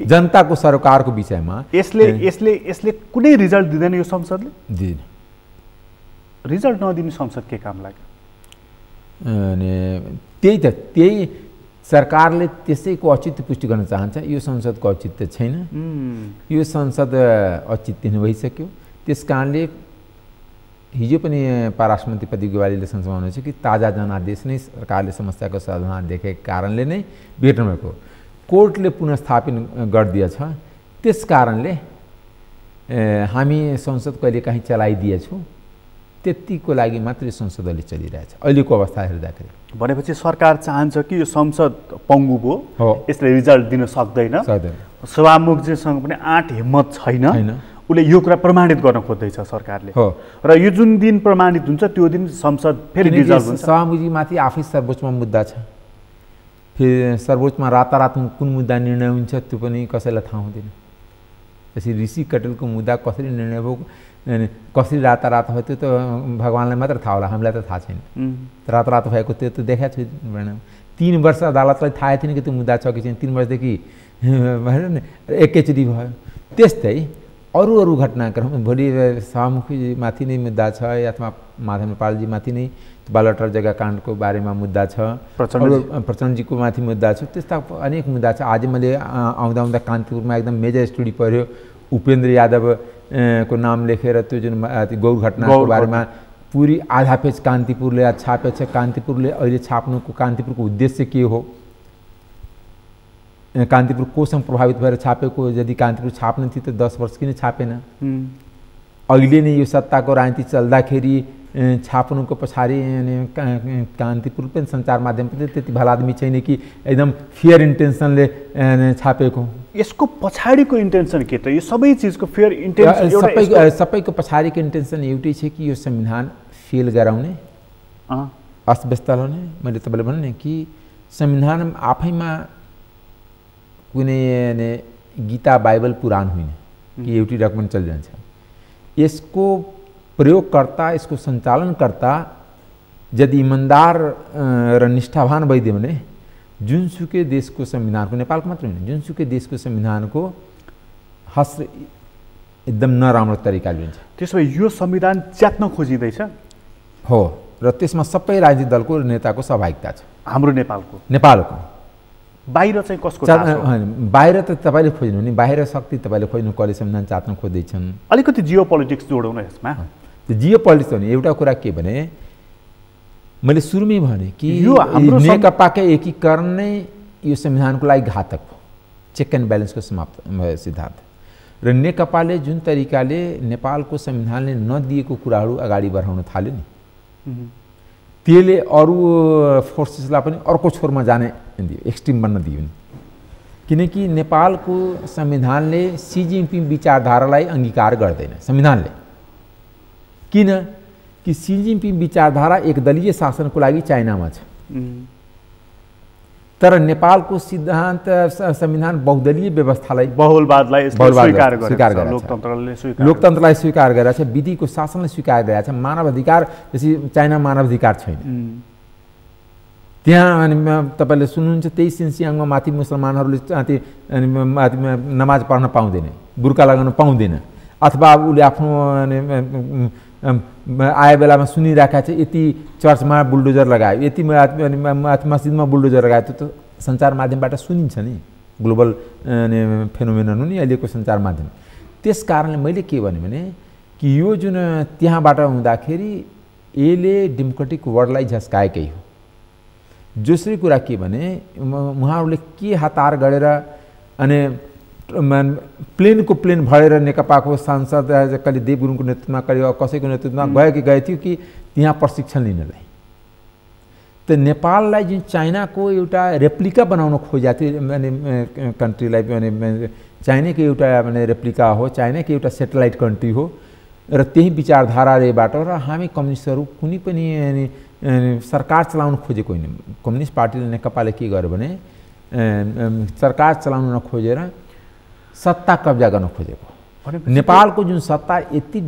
[SPEAKER 2] जनताको सरकारको विषयमा
[SPEAKER 1] यसले कुनै रिजल्ट दिँदैन यो संसदले?
[SPEAKER 2] दिँदैन। रिजल्ट
[SPEAKER 1] नदिने संसद के काम लाग्यो?
[SPEAKER 2] अनि त्यही सरकारले त्यसैको औचित्य पुष्टि गर्न चाहन्छ। यो संसदको औचित्य छैन, यो संसद औचित्यहीन भइसक्यो। त्यस कारणले हिजो पनि परराष्ट्र मन्त्री प्रदीप गेवालीले सम्झाउनुहुन्छ कि ताजा जनादेश नै सरकारले समस्याको समाधान देखेको कारणले नै भेट्नु भएको, कोर्टले पुनर्स्थापित गरिदिएछ। त्यस कारणले हामी संसद कहिले काहीँ चलाइदिएछौँ, त्यतिको लागि मात्रै संसद अहिले चलिरहेछ अहिलेको अवस्था हेर्दाखेरि।
[SPEAKER 1] भनेपछि सरकार चाहन्छ कि यो संसद पङ्गु भयो, यसले रिजल्ट दिन सक्दैन, सभामुखजीसँग पनि आँट हिम्मत छैन, उसले यो कुरा प्रमाणित गर्न खोज्दैछ सरकारले। र यो जुन दिन प्रमाणित हुन्छ त्यो दिन संसद फेरि रिजल्ट हुन्छ।
[SPEAKER 2] सभामुखजीमाथि आफै सर्वोच्चमा मुद्दा छ, फेरि सर्वोच्चमा रातारात कुन मुद्दा निर्णय हुन्छ त्यो पनि कसैलाई थाहा हुँदैन। त्यसरी ऋषि कटेलको मुद्दा कसरी निर्णय भयो, कसरी रातारात भयो त्यो त भगवान्लाई मात्र थाहा होला, हामीलाई त थाहा छैन। रातारात भएको त्यो त देखाएको छु। 3 वर्ष अदालतलाई थाहा थिएन कि त्यो मुद्दा छ कि छैन, 3 वर्षदेखि भएर एकैचोटि भयो। त्यस्तै अरू अरू घटनाक्रम भोलि सभामुखीमाथि नै मुद्दा छ, अथवा माधव नेपालजीमाथि नै बालटार जग्गा काण्डको बारेमा मुद्दा छ, प्रचण्डजीको माथि मुद्दा छ, त्यस्ता अनेक मुद्दा छ। आज मैले आउँदा कान्तिपुरमा एकदम मेजर स्टोरी पढ्यो, उपेन्द्र यादव को नाम लेखेर त्यो जुन गौर घटनाको बारेमा पुरी आधा पेज कान्तिपुरले छापेछ। कान्तिपुरले अहिले छाप्नुको कान्तिपुरको उद्देश्य के हो, कान्तिपुर कोसँग प्रभावित भएर छापेको, यदि कान्तिपुर छाप्नु थियो त 10 वर्ष किन छापेन? अहिले नै यो सत्ताको राजनीति चल्दाखेरि छाप्नुको पछाडि कान्तिपुर पनि सञ्चार माध्यम पनि त्यति भला आदमी छैन कि एकदम फेयर इन्टेन्सनले छापेको।
[SPEAKER 1] यसको पछाडिको इन्टेन्सन के त? यो सबै चिजको फेयर इन्टेन्सन
[SPEAKER 2] सबैको पछाडिको इन्टेन्सन एउटै छ कि यो संविधान फेल गराउने, अस्तव्यस्त लगाउने। मैले तपाईँले भने नि कि संविधान आफैमा कुनै गीता बाइबल पुराण होइन कि एउटै रकम चलिरहन्छ। यसको प्रयोगकर्ता, यसको सञ्चालनकर्ता यदि इमान्दार र निष्ठावान भइदियो भने जुनसुकै देशको संविधानको, नेपालको मात्र होइन, जुनसुकै देशको संविधानको हस्त एकदम नराम्रो तरिकाले हुन्छ।
[SPEAKER 1] त्यसो भए यो संविधान च्यात्न खोजिँदैछ
[SPEAKER 2] हो, र त्यसमा सबै राजनीतिक दलको नेताको सहभागिता छ।
[SPEAKER 1] हाम्रो नेपालको बाहिर चाहिँ कसको?
[SPEAKER 2] बाहिर त तपाईँले खोज्नु नि, बाहिर शक्ति तपाईँले खोज्नु, कसले संविधान च्यात्न खोज्दैछन्।
[SPEAKER 1] अलिकति जियो पोलिटिक्स जोडौँ न यसमा।
[SPEAKER 2] त्यो जियो पोलिटिक्स भने एउटा कुरा के भने, मैले सुरुमै भने कि यो नेकपाकै एकीकरण नै यो संविधानको लागि घातक हो, चेक एन्ड ब्यालेन्सको समाप्त सिद्धान्त। र नेकपाले जुन तरिकाले नेपालको संविधानले नदिएको कुराहरू अगाडि बढाउन थाल्यो नि, त्यसले अरू फोर्सेसलाई पनि अर्को छोरमा जाने दियो, एक्सट्रिम बन्न दियो नि। किनकि नेपालको संविधानले सी जिनपिङ विचारधारालाई अंगीकार गर्दैन। संविधानले किन कि सी जिनपिङ विचारधारा एकदलीय शासनको लागि चाइनामा छ, तर नेपालको सिद्धान्त संविधान बहुदलीय व्यवस्थालाई,
[SPEAKER 1] बहुलवादलाई स्वीकार गरेको छ,
[SPEAKER 2] लोकतन्त्रलाई स्वीकार गरेको छ, विधिको शासनलाई स्वीकार गरेको छ। मानव अधिकार जस्तै चाइना मानव अधिकार छैन। त्यहाँ तपाईँले सुन्नुहुन्छ 23 सिन्सियाङमा माथि मुसलमानहरूले नमाज पढ्न पाउँदैन, बुर्का लगाउन पाउँदैन, अथवा उसले आफ्नो आए बेलामा सुनिरहेका छ यति चर्चमा बुलडोजर लगायो, यति मस्जिदमा बुलडोजर लगायो। त्यो त सञ्चार माध्यमबाट सुनिन्छ नि, ग्लोबल फेनोमेनन हो नि अहिलेको सञ्चार माध्यम। त्यस कारणले मैले के भने कि यो जुन त्यहाँबाट हुँदाखेरि यसले डेमोक्रेटिक वर्ल्डलाई झस्काएकै हो। दोस्रो कुरा के भने उहाँहरूले के हतार गरेर अनि प्लेनको प्लेन भरेर नेकपाको सांसद कहिले देव गुरुङको नेतृत्वमा, कहिले कसैको नेतृत्वमा गए थियो कि त्यहाँ प्रशिक्षण लिनलाई। त नेपाललाई जुन चाइनाको एउटा रेप्लिका बनाउन खोजेको थियो कन्ट्रीलाई, चाइनाको एउटा रेप्लिका हो, चाइनाको एउटा सेटेलाइट कन्ट्री हो, र त्यही विचारधाराबाट र हामी कम्युनिस्टहरू कुनै पनि सरकार चलाउन खोजेको होइन। कम्युनिस्ट पार्टीले नेकपाले के गर्यो भने सरकार चलाउन नखोजेर सत्ता कब्जा गर्न खोजेको। नेपालको जुन सत्ता यति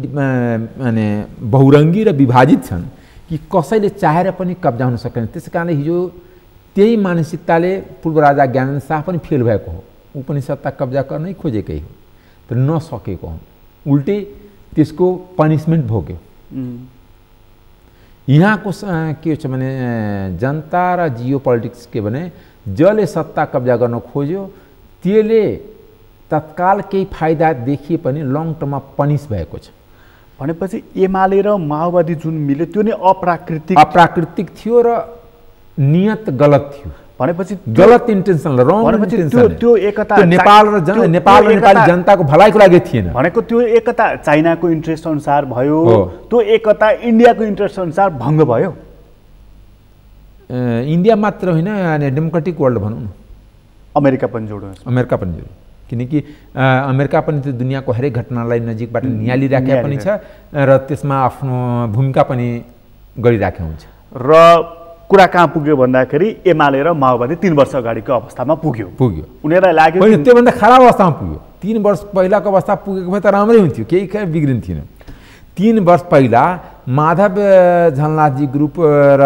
[SPEAKER 2] बहुरङ्गी र विभाजित छन् कि कसैले चाहेर पनि कब्जा हुन सकेन। त्यस कारणले हिजो त्यही मानसिकताले पूर्व राजा ज्ञानेन्द्र शाह पनि फेल भएको हो, ऊ पनि सत्ता कब्जा गर्नै खोजेकै हो, तर नसकेको हो, उल्टै त्यसको पनिसमेन्ट भोग्यो। यहाँको के छ भने जनता र जियो पोलिटिक्स के भने जसले सत्ता कब्जा गर्न खोज्यो त्यसले तत्काल केही फाइदा देखिए पनि लङ टर्ममा पनिस भएको छ।
[SPEAKER 1] भनेपछि एमाले र माओवादी जुन मिल्यो त्यो नै
[SPEAKER 2] अप्राकृतिक थियो र नियत गलत थियो।
[SPEAKER 1] भनेपछि
[SPEAKER 2] गलत इन्टेन्सन रङ इन्टेन्सन
[SPEAKER 1] त्यो एकता
[SPEAKER 2] नेपाल र नेपाली जनताको भलाइको लागि थिएन
[SPEAKER 1] भनेको त्यो एकता चाइनाको इन्ट्रेस्ट अनुसार भयो, त्यो एकता इन्डियाको इन्ट्रेस्ट अनुसार भङ्ग भयो।
[SPEAKER 2] इन्डिया मात्र होइन, डेमोक्रेटिक वर्ल्ड भनौँ न,
[SPEAKER 1] अमेरिका पनि जोड्नु,
[SPEAKER 2] अमेरिका पनि जोड्नु, किनकि अमेरिका पनि त्यो दुनियाँको हरेक घटनालाई नजिकबाट निहालिराखेका पनि छ र त्यसमा आफ्नो भूमिका पनि गरिराखेको हुन्छ।
[SPEAKER 1] र कुरा कहाँ पुग्यो भन्दाखेरि एमाले र माओवादी 3 वर्ष अगाडिको अवस्थामा पुग्यो। उनीहरूलाई लाग्यो
[SPEAKER 2] त्योभन्दा खराब अवस्थामा पुग्यो। 3 वर्ष पहिलाको अवस्था पुगेको भए त राम्रै हुन्थ्यो, केही बिग्रिन्थेन। 3 वर्ष पहिला माधव झलनाथजी ग्रुप र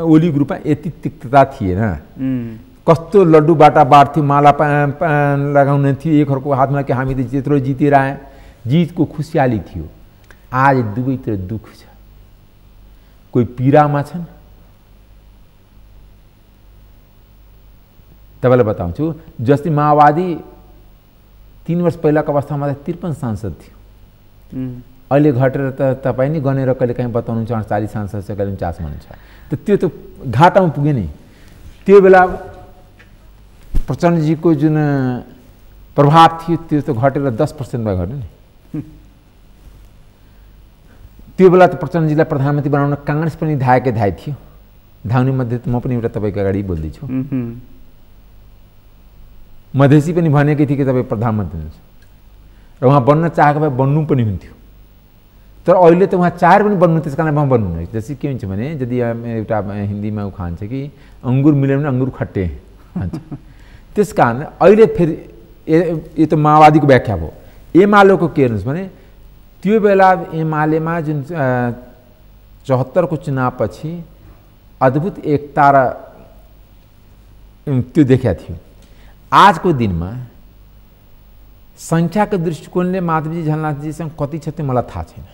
[SPEAKER 2] ओली ग्रुपमा यति तिक्तता थिएन। कस्तो लड्डु बाटा बाँड्थ्यो, माला लगाउने थियो एकहरूको हातमा कि हामी त त्यत्रो जितेर आए, जितको खुसियाली थियो। आज दुवैतिर दुःख छ, कोही पीडामा छन्। तपाईँलाई बताउँछु, जस्तै माओवादी 3 वर्ष पहिलाको अवस्थामा त 53 सांसद थियो, अहिले घटेर त तपाईँ नि गनेर कहिले काहीँ बताउनुहुन्छ 48 सांसद छ, कहिले 49 हुनुहुन्छ। त त्यो त घाटामा पुग्यो नि। त्यो बेला प्रचण्डजीको जुन प्रभाव थियो त्यो त घटेर 10% भए घट्यो नि। त्यो बेला त प्रचण्डजीलाई प्रधानमन्त्री बनाउन काङ्ग्रेस पनि धाएकै धाए थियो। धाउने मध्ये म पनि एउटा तपाईँको अगाडि बोल्दैछु। मधेसी पनि भनेकै थिए कि तपाईँ प्रधानमन्त्री हुनुहुन्छ र उहाँ बन्न चाहेको भए बन्नु पनि हुन्थ्यो। तर अहिले त उहाँ चाहेर पनि बन्नु, त्यस कारण उहाँ बन्नु। जस्तै के हुन्छ भने यदि एउटा हिन्दीमा उखान्छ कि अङ्गुर मिल्यो भने अङ्गुर खट्टे भन्छ। त्यस कारण अहिले फेरि यो त माओवादीको व्याख्या भयो। एमालेको के हेर्नुहोस् भने त्यो बेला एमालेमा जुन 74को चुनावपछि अद्भुत एकता र त्यो देखिया थियो। आजको दिनमा सङ्ख्याको दृष्टिकोणले माधवजी झलनाथजीसँग कति छ त्यो मलाई थाहा छैन,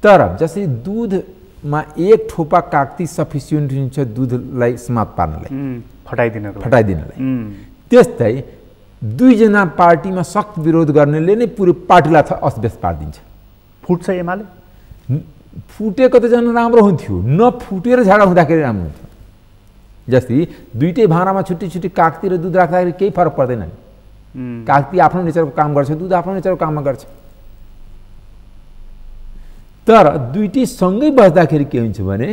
[SPEAKER 2] तर जसरी दुधमा 1 ठोपा काक्ती सफिसियन्ट हुन्छ दुधलाई समाप्त पार्नलाई, फटाइदिनलाई, त्यस्तै 2 जना पार्टीमा सख्त विरोध गर्नेले नै पुरै पार्टीलाई अस्तव्यस्त पारिदिन्छ।
[SPEAKER 1] फुट्छ एमाले?
[SPEAKER 2] फुटेको त झन् राम्रो हुन्थ्यो, नफुटेर झगडा हुँदाखेरि राम्रो हुन्थ्यो। जस्तै दुईटै भाँडामा छुट्टी छुट्टी काक्ती र दुध राख्दाखेरि केही फरक पर्दैन नि। काक्ती आफ्नो नेचरको काम गर्छ, दुध आफ्नो नेचरको काममा गर्छ। तर दुईटै सँगै बस्दाखेरि के हुन्छ भने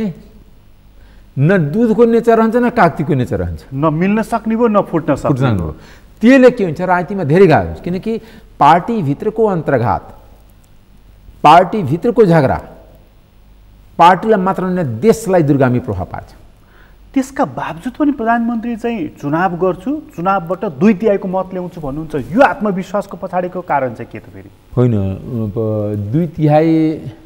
[SPEAKER 2] न दुधको नेचर रहन्छ न काक्तीको नेचर रहन्छ,
[SPEAKER 1] न मिल्न सक्ने भयो न फुट्न सक्ने भयो।
[SPEAKER 2] त्यसले के हुन्छ, राजनीतिमा धेरै गाह्रो हुन्छ। किनकि पार्टीभित्रको अन्तर्घात, पार्टीभित्रको झगडा पार्टीलाई मात्र होइन देशलाई दुर्गामी प्रभाव पार्छ।
[SPEAKER 1] त्यसका बावजुद पनि प्रधानमन्त्री चाहिँ चुनाव गर्छु, चुनावबाट 2/3 मत ल्याउँछु भन्नुहुन्छ। यो आत्मविश्वासको पछाडिको कारण चाहिँ के त फेरि?
[SPEAKER 2] होइन, 2/3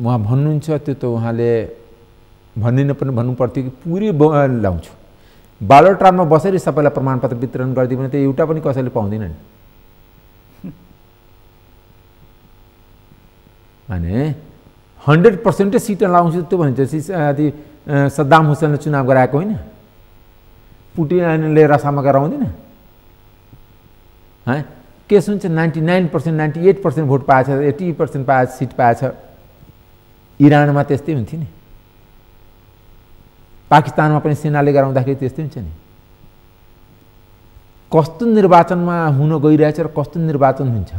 [SPEAKER 2] उहाँ भन्नुहुन्छ, त्यो त उहाँले भन्दिनँ पनि भन्नु पर्थ्यो कि पुरै ल्याउँछु। बालोटारमा बसेर सबैलाई प्रमाणपत्र वितरण गरिदियो भने त एउटा पनि कसैले पाउँदैन नि। भने 100% सिट लाउँछु त्यो भनेपछि सद्दाम हुसैनले चुनाव गराएको होइन, पुटिनले रसामा गराउँदैन। के सुन्छ 99% 98% भोट पाएछ, 80% पाएछ, सिट पाएछ। इरानमा त्यस्तै हुन्थ्यो नि, पाकिस्तानमा पनि सेनाले गराउँदाखेरि त्यस्तै हुन्छ नि। कस्तो निर्वाचनमा हुन गइरहेछ र कस्तो निर्वाचन हुन्छ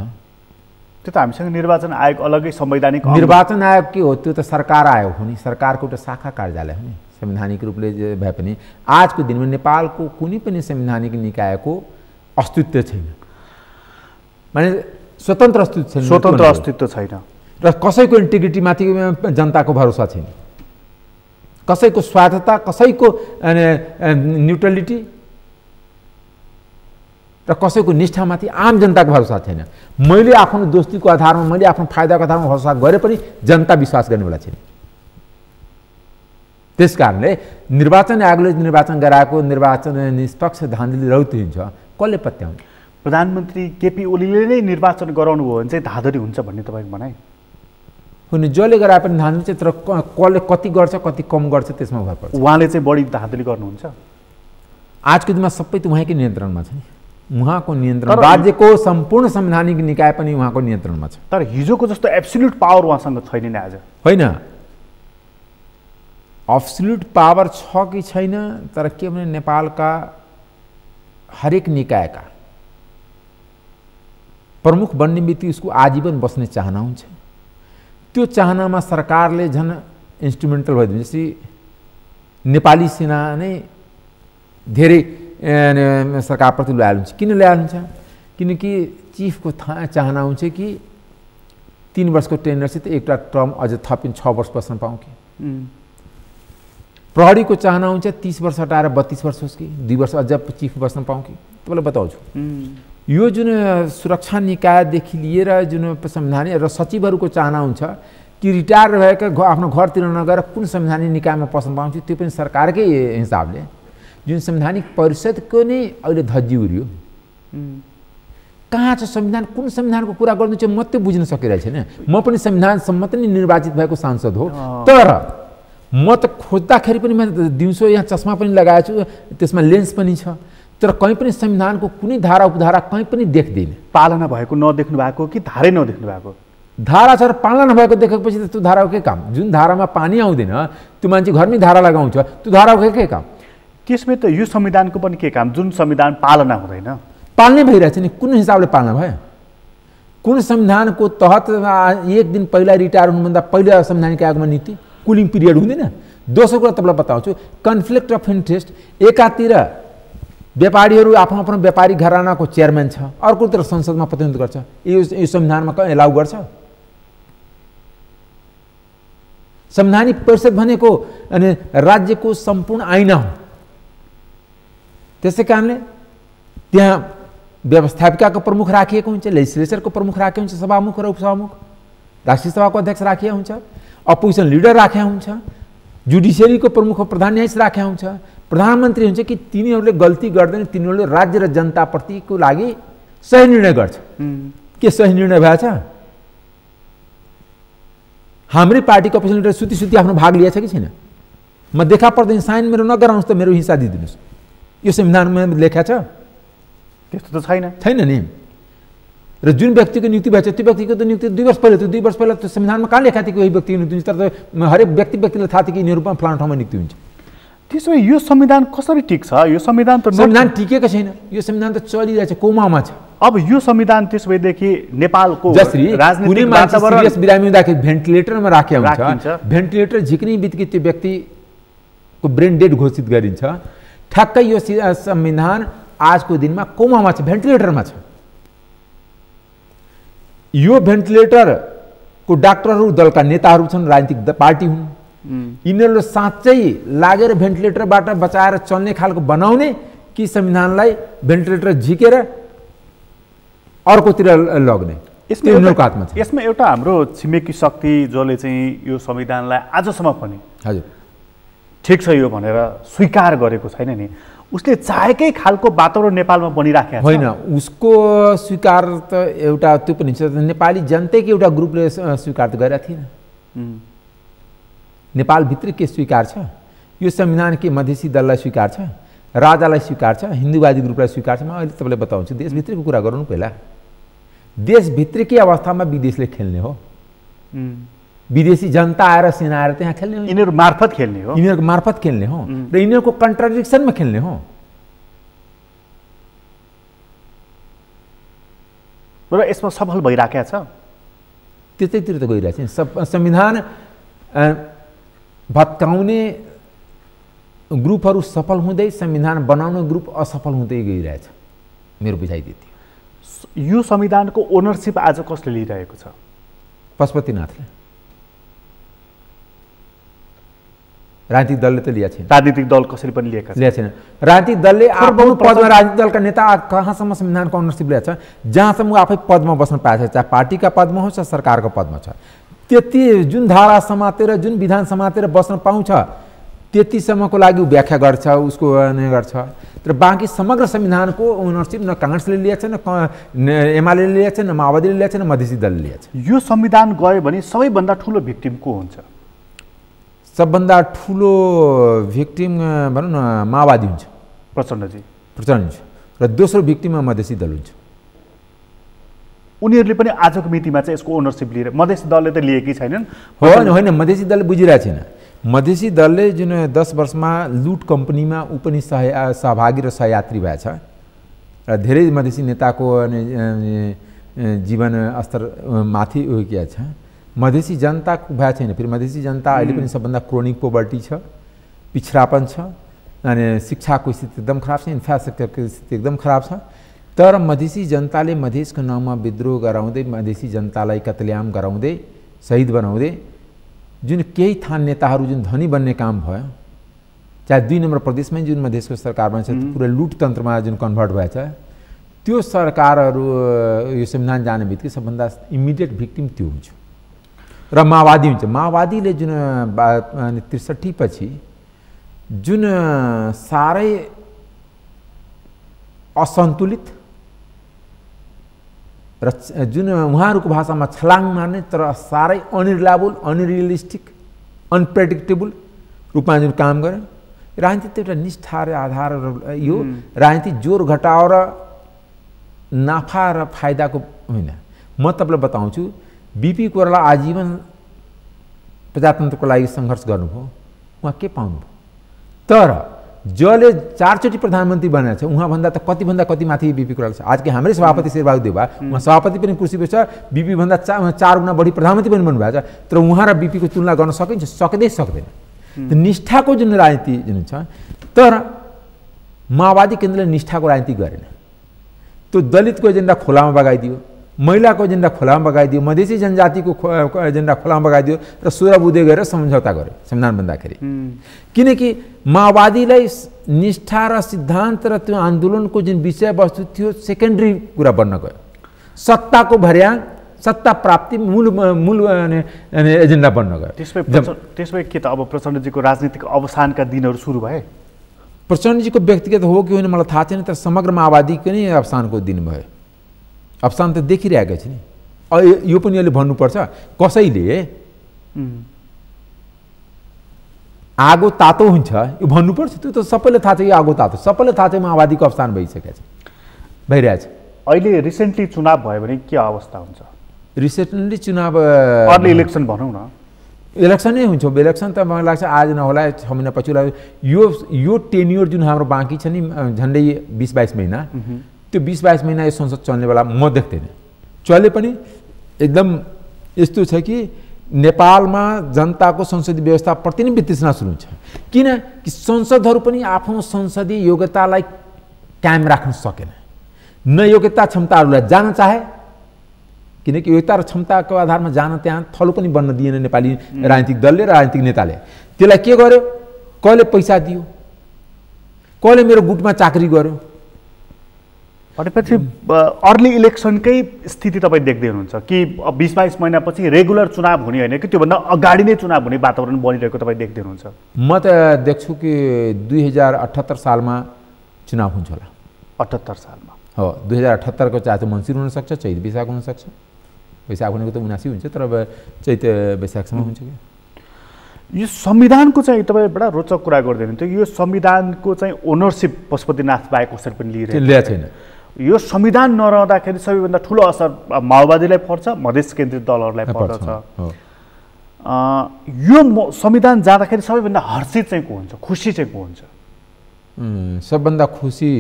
[SPEAKER 1] त्यो त हामीसँग निर्वाचन आयोग अलग्गै संवैधानिक
[SPEAKER 2] निर्वाचन आयोग के हो, त्यो त सरकार आयोग हो नि, सरकारको एउटा शाखा कार्यालय हो नि। संवैधानिक रूपले जे भए पनि आजको दिनमा नेपालको कुनै पनि संवैधानिक निकायको अस्तित्व छैन, माने स्वतन्त्र अस्तित्व छैन र कसैको इन्टिग्रिटीमाथि जनताको भरोसा छैन, कसैको स्वार्थता, कसैको न्युट्रलिटी र कसैको निष्ठामाथि आम जनताको भरोसा छैन। मैले आफ्नो दोस्तीको आधारमा, मैले आफ्नो फाइदाको आधारमा भरोसा गरे पनि जनता विश्वास गर्नेवाला छैन। त्यस कारणले निर्वाचन आयोगले निर्वाचन गराएको निर्वाचन निष्पक्ष धाँधली रौती हुन्छ, कसले पत्याउने?
[SPEAKER 1] प्रधानमन्त्री केपी ओलीले नै निर्वाचन गराउनु भयो भने चाहिँ धाँधली हुन्छ भन्ने तपाईँको भनाइ?
[SPEAKER 2] होइन जसले गराए पनि धाँधली चाहिँ तर कसले कति गर्छ कति कम गर्छ त्यसमा भर पर्छ।
[SPEAKER 1] उहाँले चाहिँ बढी धाँधली गर्नुहुन्छ?
[SPEAKER 2] आजको दिनमा सबै त उहाँकै नियन्त्रणमा छ नि, उहाँको नियन्त्रण, राज्यको सम्पूर्ण संवैधानिक निकाय पनि उहाँको नियन्त्रणमा छ।
[SPEAKER 1] तर हिजोको जस्तो एब्सोल्युट पावर उहाँसँग छैन नि आज?
[SPEAKER 2] होइन, एब्सोल्युट पावर छ कि छैन, तर के भने नेपालका हरेक निकायका प्रमुख बन्ने बित्तिकै उसको आजीवन बस्ने चाहना हुन्छ। त्यो चाहनामा सरकारले झन् इन्स्ट्रुमेन्टल भइदिन्छ। जस्तै नेपाली सेना नै धेरै सरकारप्रति लोयल हुन्छ। किन लोयल हुन्छ? किनकि चिफको चाहना हुन्छ कि 3 वर्षको टेन्डरसित एउटा टर्म अझ थपिन 6 वर्ष बस्न पाऊँ कि। प्रहरीको चाहना हुन्छ 30 वर्ष हटाएर 32 वर्ष होस् कि 2 वर्ष अझ चिफ बस्न पाऊँ कि। तपाईँलाई बताउँछु, यो जुन सुरक्षा निकायदेखि लिएर जुन संवैधानिक र सचिवहरूको चाहना हुन्छ कि रिटायर भएका आफ्नो घरतिर नगएर कुन संवैधानिक निकायमा पस्न पाउँछ, त्यो पनि सरकारकै हिसाबले जुन संवैधानिक परिषदको नै अहिले धज्जी उड्यो। कहाँ छ संविधान? कुन संविधानको कुरा गर्नु चाहिँ म त्यो बुझ्न सकिरहेको छैन। म पनि संविधान सम्मत नै निर्वाचित भएको सांसद हो, तर म त खोज्दाखेरि पनि मैले दिउँसो यहाँ चस्मा पनि लगाएको छु, त्यसमा लेन्स पनि छ, तर कहीँ पनि संविधानको कुनै धारा उपधारा कहीँ पनि देख्दिनँ।
[SPEAKER 1] पालना भएको नदेख्नु भएको कि धारै नदेख्नु भएको?
[SPEAKER 2] धारा छ र पालना नभएको देखेपछि त्यो धाराको के काम? जुन धारामा पानी आउँदैन त्यो मान्छे घरमै धारा लगाउँछ, त्यो धाराको के काम?
[SPEAKER 1] त्यसमा त यो संविधानको पनि के काम जुन संविधान पालना हुँदैन?
[SPEAKER 2] पाल्ने भइरहेछ नि, कुन हिसाबले पालना भयो? कुन संविधानको तहत 1 दिन पहिला रिटायर हुनुभन्दा पहिला संवैधानिक आयोगमा नियुक्ति कुलिङ पिरियड हुँदैन? दोस्रो कुरा तपाईँलाई बताउँछु, कन्फ्लिक्ट अफ इन्ट्रेस्ट। एकातिर व्यापारीहरू आफ्नो आफ्नो व्यापारी घरानाको चेयरम्यान छ, अर्कोतिर संसदमा प्रतिनिधित्व गर्छ। यो संविधानमा एलाउ गर्छ? संवैधानिक परिषद भनेको अनि राज्यको सम्पूर्ण ऐना हो। त्यसै कारणले त्यहाँ व्यवस्थापिकाको प्रमुख राखिएको हुन्छ, लेजिस्लेचरको प्रमुख राखिएको हुन्छ, सभामुख र उपसभामुख, राष्ट्रिय सभाको अध्यक्ष राखिएको हुन्छ, अपोजिसन लिडर राखेको हुन्छ, जुडिसियरीको प्रमुख प्रधान न्यायाधीश राखेको हुन्छ, प्रधानमन्त्री हुन्छ कि तिनीहरूले गल्ती गर्दैन, तिनीहरूले राज्य र जनताप्रतिको लागि सही निर्णय गर्छ। के सही निर्णय भएछ? हाम्रै पार्टीको अपोजिसन लिडर सुती आफ्नो भाग लिएछ कि छैन? म देखा पर्दैन, साइन मेरो नगराउनुहोस् त मेरो हिस्सा दिइदिनुहोस्। यो संविधानमा लेखा छ?
[SPEAKER 1] त्यस्तो त छैन।
[SPEAKER 2] छैन नि। र जुन व्यक्तिको नियुक्ति भएछ त्यो व्यक्तिको त नियुक्ति 2 वर्ष पहिला, त्यो 2 वर्ष पहिला त्यो संविधानमा कहाँ लेखा थियो कि वही व्यक्तिको नियुक्ति हुन्छ? तर हरेक व्यक्तिलाई थाहा थियो कि यिनीहरू पनि फलाना ठाउँमा नियुक्ति हुन्छ।
[SPEAKER 1] त्यसो भए यो संविधान कसरी टिक्छ? यो संविधान त
[SPEAKER 2] संविधान टिकेको छैन, यो संविधान त चलिरहेछ, कोमामा छ।
[SPEAKER 1] अब यो संविधान त्यसो भएदेखि नेपालको
[SPEAKER 2] जसरी
[SPEAKER 1] राजनीतिक
[SPEAKER 2] वातावरण सिरियस बिरामी हुँदाखेरि भेन्टिलेटरमा राखेको हुन्छ, भेन्टिलेटर झिक्ने बित्तिकै त्यो व्यक्तिको ब्रेन डेड घोषित गरिन्छ। ठ्याक्कै यो संविधान आजको दिनमा कोमामा छ, भेन्टिलेटरमा छ। यो भेन्टिलेटरको डाक्टरहरू दलका नेताहरू छन्, राजनीतिक पार्टी हुन्। यिनीहरूले साँच्चै लागेर भेन्टिलेटरबाट बचाएर चल्ने खालको बनाउने कि संविधानलाई भेन्टिलेटर झिकेर अर्कोतिर लग्ने?
[SPEAKER 1] यसमा एउटा हाम्रो छिमेकी शक्ति जसले चाहिँ यो संविधानलाई आजसम्म पनि
[SPEAKER 2] हजुर
[SPEAKER 1] ठिक छ यो भनेर स्वीकार गरेको छैन नि, उसले चाहेकै खालको वातावरण नेपालमा बनिराखेको
[SPEAKER 2] होइन। उसको स्वीकार त एउटा त्यो पनि छ, नेपाली जनतैको एउटा ग्रुपले स्वीकार त गरेका थिएन। नेपालभित्र के स्वीकार छ? यो संविधान के मधेसी दललाई स्वीकार छ, राजालाई स्वीकार छ, हिन्दूवादी ग्रुपलाई स्वीकार छ? म अहिले तपाईँलाई बताउँछु। देशभित्रको कुरा गरौँ पहिला। देशभित्रकै अवस्थामा विदेशले खेल्ने हो, विदेशी जनता आएर सेना आएर त्यहाँ खेल्ने हो,
[SPEAKER 1] यिनीहरू मार्फत खेल्ने हो,
[SPEAKER 2] यिनीहरूको मार्फत खेल्ने हो र यिनीहरूको कन्ट्राडिक्सनमा खेल्ने हो।
[SPEAKER 1] र यसमा सफल भइराखेको छ,
[SPEAKER 2] त्यतैतिर त गइरहेछ। संविधान भत्काउने ग्रुपहरू सफल हुँदै संविधान बनाउने ग्रुप असफल हुँदै गइरहेछ, मेरो बुझाइ त्यति।
[SPEAKER 1] यो संविधानको ओनरसिप आज कसले लिइरहेको छ?
[SPEAKER 2] पशुपतिनाथले। राजनीतिक दलले त लिएको छैन।
[SPEAKER 1] राजनीतिक दल कसैले पनि लिएको
[SPEAKER 2] छैन। राजनीतिक दलले आफ्नो पदमा, राजनीतिक दलका नेता कहाँसम्म संविधानको ओनरसिप लिएको छ? जहाँसम्म आफै पदमा बस्न पाएको छ, चाहे पार्टीका पदमा हो चाहे सरकारको पदमा छ, त्यति जुन धारा समातेर जुन विधान समातेर बस्न पाउँछ त्यतिसम्मको लागि व्याख्या गर्छ, उसको गर्छ। तर बाँकी समग्र संविधानको ओनरसिप न काङ्ग्रेसले लिएछ, न एमाले लिएछ, न माओवादीले लिएछ, न मधेसी दलले लिएछ।
[SPEAKER 1] यो संविधान गयो भने सबैभन्दा ठुलो भिक्टिम को हुन्छ?
[SPEAKER 2] सबभन्दा ठुलो भिक्टिम भनौँ न माओवादी हुन्छ,
[SPEAKER 1] प्रचण्डजी।
[SPEAKER 2] प्रचण्ड हुन्छ। र दोस्रो भिक्टिममा मधेसी दल हुन्छ।
[SPEAKER 1] उनीहरूले पनि आजको मितिमा चाहिँ यसको ओनरसिप लिएर, मधेसी दलले त लिएकै छैनन्।
[SPEAKER 2] होइन, मधेसी दलले बुझिरहेको छैन। मधेसी दलले जुन 10 वर्षमा लुट कम्पनीमा ऊ पनि सहभागी र सहयात्री भएछ र धेरै मधेसी नेताको जीवन स्तर माथि उयो छ। मधेसी जनताको भए छैन। फेरि मधेसी जनता अहिले पनि सबभन्दा क्रोनिक पोभर्टी छ, पिछडापन छ, अनि शिक्षाको स्थिति एकदम खराब छ, इन्फ्रास्ट्रक्चरको स्थिति एकदम खराब छ। तर मधेसी जनताले मधेसको नाउँमा विद्रोह गराउँदै, मधेसी जनतालाई कत्लेआम गराउँदै, शहीद बनाउँदै जुन केही थान नेताहरू जुन धनी बन्ने काम भयो, चाहे 2 नम्बर प्रदेशमै जुन मधेसको सरकार बन्छ, पुरै लुट तन्त्रमा जुन कन्भर्ट भएछ, त्यो सरकारहरू यो संविधान जाने बित्तिकै सबभन्दा इमिडिएट भिक्टिम त्यो हुन्छ। र माओवादी हुन्छ। माओवादीले जुन 63 पछि जुन साह्रै असन्तुलित र जुन उहाँहरूको भाषामा छलाङ मार्ने तर साह्रै अनरिलायबल, अनरियलिस्टिक, अनप्रेडिक्टेबल रूपमा जुन काम गरे, राजनीति त एउटा निष्ठा र आधार यो राजनीति जोर घटाओ र नाफा र फाइदाको होइन। म तपाईँलाई बताउँछु, बीपी कोइराला आजीवन प्रजातन्त्रको लागि सङ्घर्ष गर्नुभयो, उहाँ के पाउनुभयो? तर जसले 4 चोटि प्रधानमन्त्री बनेको छ उहाँभन्दा त कति माथि बीपी कोइराला छ। आजकै हाम्रै सभापति शेरबहादुर देउवा, उहाँ सभापति पनि कुर्सी छ, बीपीभन्दा 4 गुणा बढी प्रधानमन्त्री पनि बन्नुभएको छ। तर उहाँ र बीपीको तुलना गर्न सकिन्छ? सक्दैन। निष्ठाको जुन राजनीति जुन छ, तर माओवादी केन्द्रले निष्ठाको राजनीति गरेन। त्यो दलितको एजेन्डा खोलामा बगाइदियो, महिलाको एजेन्डा खोलामा बगाइदियो, मधेसी जनजातिको एजेन्डा खोलामा बगाइदियो र 16 बुँदै गएर सम्झौता गर्यो संविधान बन्दाखेरि। किनकि माओवादीलाई निष्ठा र सिद्धान्त र त्यो आन्दोलनको जुन विषयवस्तु थियो सेकेन्डरी कुरा बन्न गयो। सत्ताको भर्याङ, सत्ता प्राप्ति मूल एजेन्डा बन्न गयो।
[SPEAKER 1] त्यसमै के त अब प्रचण्डजीको राजनीतिक अवसानका दिनहरू सुरु भए?
[SPEAKER 2] प्रचण्डजीको व्यक्तिगत हो कि होइन मलाई थाहा छैन, तर समग्र माओवादीको नै अवसानको दिन भयो। अवसान त देखिरहेको छ नि। यो पनि अहिले भन्नुपर्छ, कसैले आगो तातो हुन्छ यो भन्नुपर्छ। त्यो त सबैले थाहा छ, यो आगो तातो सबैले थाहा छ, माओवादीको अवसान भइसकेको छ, भइरहेछ।
[SPEAKER 1] अहिले रिसेन्टली चुनाव भयो भने के अवस्था हुन्छ?
[SPEAKER 2] रिसेन्टली चुनाव
[SPEAKER 1] अर्ली इलेक्सन भनौँ न,
[SPEAKER 2] इलेक्सनै हुन्छ। इलेक्सन त मलाई लाग्छ आज नहोला, 6 महिना पछि होला। यो टेन्योर जुन हाम्रो बाँकी छ नि, झन्डै 20-22 महिना, त्यो 20-22 महिना यो संसद चल्नेवाला म देख्दैन। चले पनि एकदम यस्तो छ कि नेपालमा जनताको संसदीय व्यवस्थाप्रति नै वितृष्णा सुरु हुन्छ। किनकि संसदहरू पनि आफ्नो संसदीय योग्यतालाई कायम राख्न सकेन, न योग्यता क्षमताहरूलाई जान चाहे, किनकि योग्यता र क्षमताको आधारमा जान त्यहाँ थलो पनि बन्न दिएन नेपाली राजनीतिक दलले र राजनीतिक नेताले। त्यसलाई के गर्यो? कसले पैसा दियो, कसले मेरो गुटमा चाकरी गर्यो।
[SPEAKER 1] भनेपछि अर्ली इलेक्सनकै स्थिति तपाईँ देख्दै हुनुहुन्छ कि 20-22 महिनापछि रेगुलर चुनाव हुने होइन कि त्योभन्दा अगाडि नै चुनाव हुने वातावरण बनिरहेको तपाईँ देख्दै हुनुहुन्छ? म
[SPEAKER 2] त देख्छु कि 2078 सालमा चुनाव हुन्छ होला।
[SPEAKER 1] 78 सालमा
[SPEAKER 2] हो, 2078 को चाहे मन्सिर हुनसक्छ, चैत वैशाख हुनसक्छ। वैशाख भनेको त 79 हुन्छ, तर चैत वैशाखसम्म हुन्छ कि।
[SPEAKER 1] यो संविधानको चाहिँ तपाईँ बडा रोचक कुरा गर्दै हुनुहुन्थ्यो। यो संविधानको चाहिँ ओनरसिप पशुपतिनाथ बाहेक कसरी पनि लिइरहेको
[SPEAKER 2] छैन।
[SPEAKER 1] यो संविधान नरहँदाखेरि सबैभन्दा ठुलो असर माओवादीलाई पर्छ, मधेस केन्द्रित दलहरूलाई पर्दछ। यो संविधान जाँदाखेरि सबैभन्दा हर्षित चाहिँ को हुन्छ, खुसी चाहिँ को हुन्छ?
[SPEAKER 2] सबभन्दा खुसी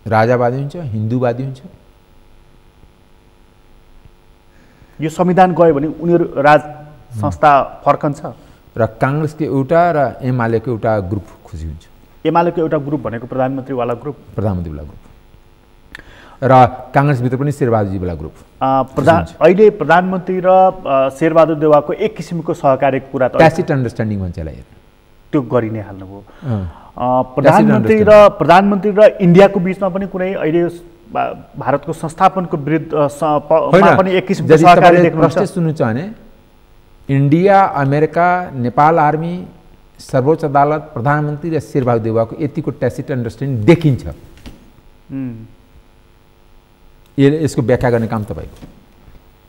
[SPEAKER 2] राजावादी हुन्छ, हिन्दूवादी हुन्छ।
[SPEAKER 1] यो संविधान गयो भने उनीहरू राज संस्था फर्कन्छ
[SPEAKER 2] र काङ्ग्रेसको एउटा र एमालेको एउटा ग्रुप खुसी हुन्छ।
[SPEAKER 1] एमालेको एउटा ग्रुप भनेको प्रधानमन्त्रीवाला ग्रुप,
[SPEAKER 2] प्रधानमन्त्रीवाला ग्रुप र काङ्ग्रेसभित्र पनि शेरबहादुरजीवाला ग्रुप।
[SPEAKER 1] अहिले प्रधानमन्त्री र शेरबहादुर देउवाको एक किसिमको सहकार्यको कुरा त
[SPEAKER 2] ट्यासिट अन्डरस्ट्यान्डिङ भन्छ यसलाई, त्यो
[SPEAKER 1] गरि नै हाल्नुभयो। प्रधानमन्त्री र इन्डियाको बिचमा पनि कुनै अहिले भारतको संस्थापनको विरुद्धमा पनि एक किसिमको सहकार्य देख्नुहुन्छ?
[SPEAKER 2] सुन्नु छ भने इन्डिया, अमेरिका, नेपाल आर्मी, सर्वोच्च अदालत, प्रधानमन्त्री र शेरबहादुर देउवाको यतिको ट्यासिट अन्डरस्ट्यान्डिङ देखिन्छ। यसको व्याख्या गर्ने काम तपाईँको।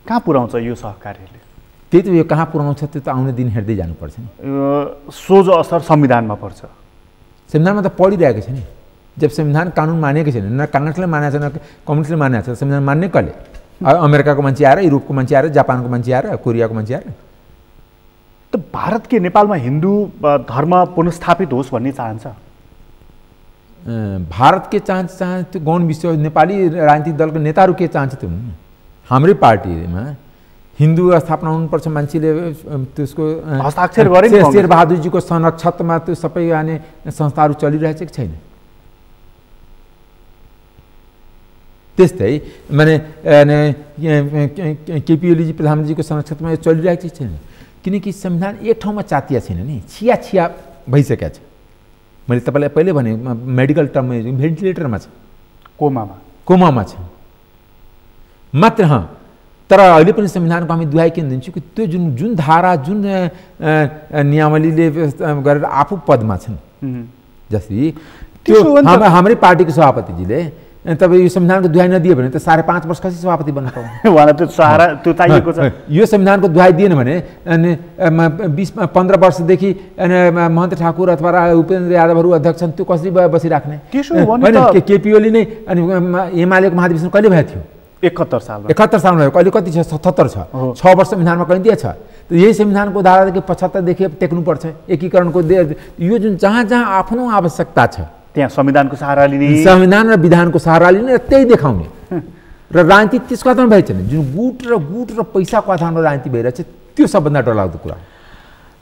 [SPEAKER 1] कहाँ पुर्याउँछ यो सहकार्यले?
[SPEAKER 2] त्यही त, यो कहाँ पुर्याउँछ त्यो त आउने दिन हेर्दै जानुपर्छ नि।
[SPEAKER 1] सोझो असर संविधानमा पर्छ।
[SPEAKER 2] संविधानमा त पढिरहेको छ नि। जब संविधान कानुन मानेको छैन, न काङ्ग्रेसले मानेको छ न कम्युनिस्टले मानेको छ, संविधान मान्ने कसले? अमेरिकाको मान्छे आएर, युरोपको मान्छे आएर, जापानको मान्छे आएर, कोरियाको मान्छे आएर।
[SPEAKER 1] त भारत के नेपालमा हिन्दू धर्म पुनस्थापित होस् भन्ने चाहन्छ?
[SPEAKER 2] भारत के चाहन्छ त्यो गौण विषय। नेपाली राजनीतिक दलको नेताहरू के चाहन्छ त्यो हाम्रै पार्टीमा हिन्दू स्थापना हुनुपर्छ, मान्छेले त्यसको
[SPEAKER 1] हस्ताक्षर गरे नि।
[SPEAKER 2] शेरबहादुरजीको संरक्षकमा त्यो सबै आने संस्थाहरू चलिरहेछ कि छैन? त्यस्तै माने केपी ओलीजी प्रधानमन्त्रीको संरक्षकमा यो चलिरहेको छैन, किनकि संविधान एक ठाउँमा चातिया छैन नि, छिया छिया भइसकेको छ। मैले तपाईँलाई पहिले भने मेडिकल टर्ममा भेन्टिलेटरमा छ, कोमामा छ मात्र। तर अहिले पनि संविधानको हामी दुहाई किन दिन्छौँ कि त्यो जुन धारा, जुन नियमावलीले गरेर आफू पदमा छन्, जस्तै त्यो हाम्रै पार्टीको सभापतिजीले तपाईँ यो संविधानको दुहाई नदियो भने त 5.5 वर्ष कसरी सभापति बन्न पाउनु?
[SPEAKER 1] उहाँलाई त्यो सहारा त्यो चाहिएको छ।
[SPEAKER 2] यो संविधानको दुहाई दिएन भने अनि 20-15 वर्षदेखि महन्त ठाकुर अथवा उपेन्द्र यादवहरू अध्यक्ष छन्, त्यो कसरी बसिराख्ने? होइन, केपी ओली नै अनि एमालेको महाधिवेशन कहिले भएको थियो?
[SPEAKER 1] 71 सालमा।
[SPEAKER 2] 71 सालमा भयो। कहिले कति छ? 77 छ। 6 वर्ष संविधानमा कहिले दिएछ? त यही संविधानको धारादेखि 75देखि टेक्नुपर्छ एकीकरणको। यो जुन जहाँ जहाँ आफ्नो आवश्यकता छ
[SPEAKER 1] त्यहाँ संविधानको सहारा लिने,
[SPEAKER 2] संविधान र विधानको सहारा लिने र त्यही देखाउने। र राजनीति त्यसको आधारमा भएको छैन। जुन गुट र पैसाको आधारमा राजनीति भइरहेछ त्यो सबभन्दा डरलाग्दो कुरा।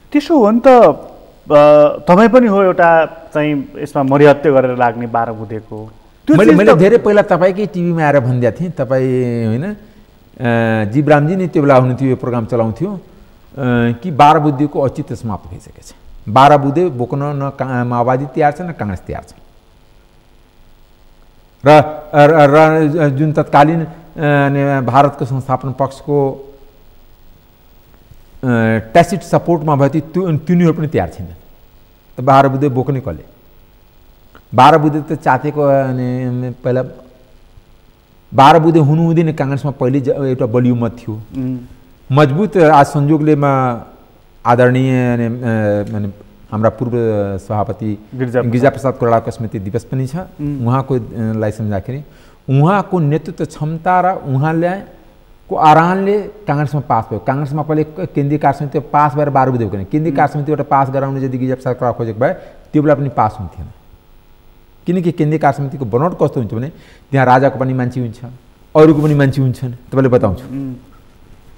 [SPEAKER 1] त्यसो हो नि त तपाईँ पनि हो एउटा चाहिँ यसमा मर्यादा गरेर लाग्ने 12 बुँदेको।
[SPEAKER 2] मैले धेरै पहिला तपाईँकै टिभीमा आएर भनिदिएको थिएँ। तपाईँ होइन जीवरामजी नै त्यो बेला हुनुहुन्थ्यो, यो प्रोग्राम चलाउँथ्यो कि 12 बुँदेको औचित्य समाप्त भइसकेको छ। 12 बुँदे बोक्न न माओवादी तयार छ न काङ्ग्रेस तयार छ। र जुन तत्कालीन भारतको संस्थापन पक्षको ट्यासिट सपोर्टमा भयो तिनीहरू पनि तयार छैन। त 12 बुँदे बोक्ने कसले? 12 बुँदे त चातेको पहिला 12 बुँदे हुनुहुँदैन। काङ्ग्रेसमा पहिले एउटा बलियो मत थियो, मजबुत। आज संयोगले आदरणीय हाम्रा पूर्व सभापति गिरिजाप्रसाद कोइरालाको स्मृति दिवस पनि छ। उहाँकोलाई सम्झाखेरि उहाँको नेतृत्व क्षमता र उहाँको आह्वानले काङ्ग्रेसमा पास भयो। काङ्ग्रेसमा पहिले केन्द्रीय कार्य समिति पास भएर 12 बुँदे बोक्ने, केन्द्रीय कार्य समिति एउटा पास गराउने यदि गिरिजाप्रसाद कोइराला खोजेको भए त्यो बेला पनि पास हुन्थेन। किनकि केन्द्रीय कार्य समितिको बनोट कस्तो हुन्छ भने त्यहाँ राजाको पनि मान्छे हुन्छ, अरूको पनि मान्छे हुन्छन्। तपाईँले बताउँछु,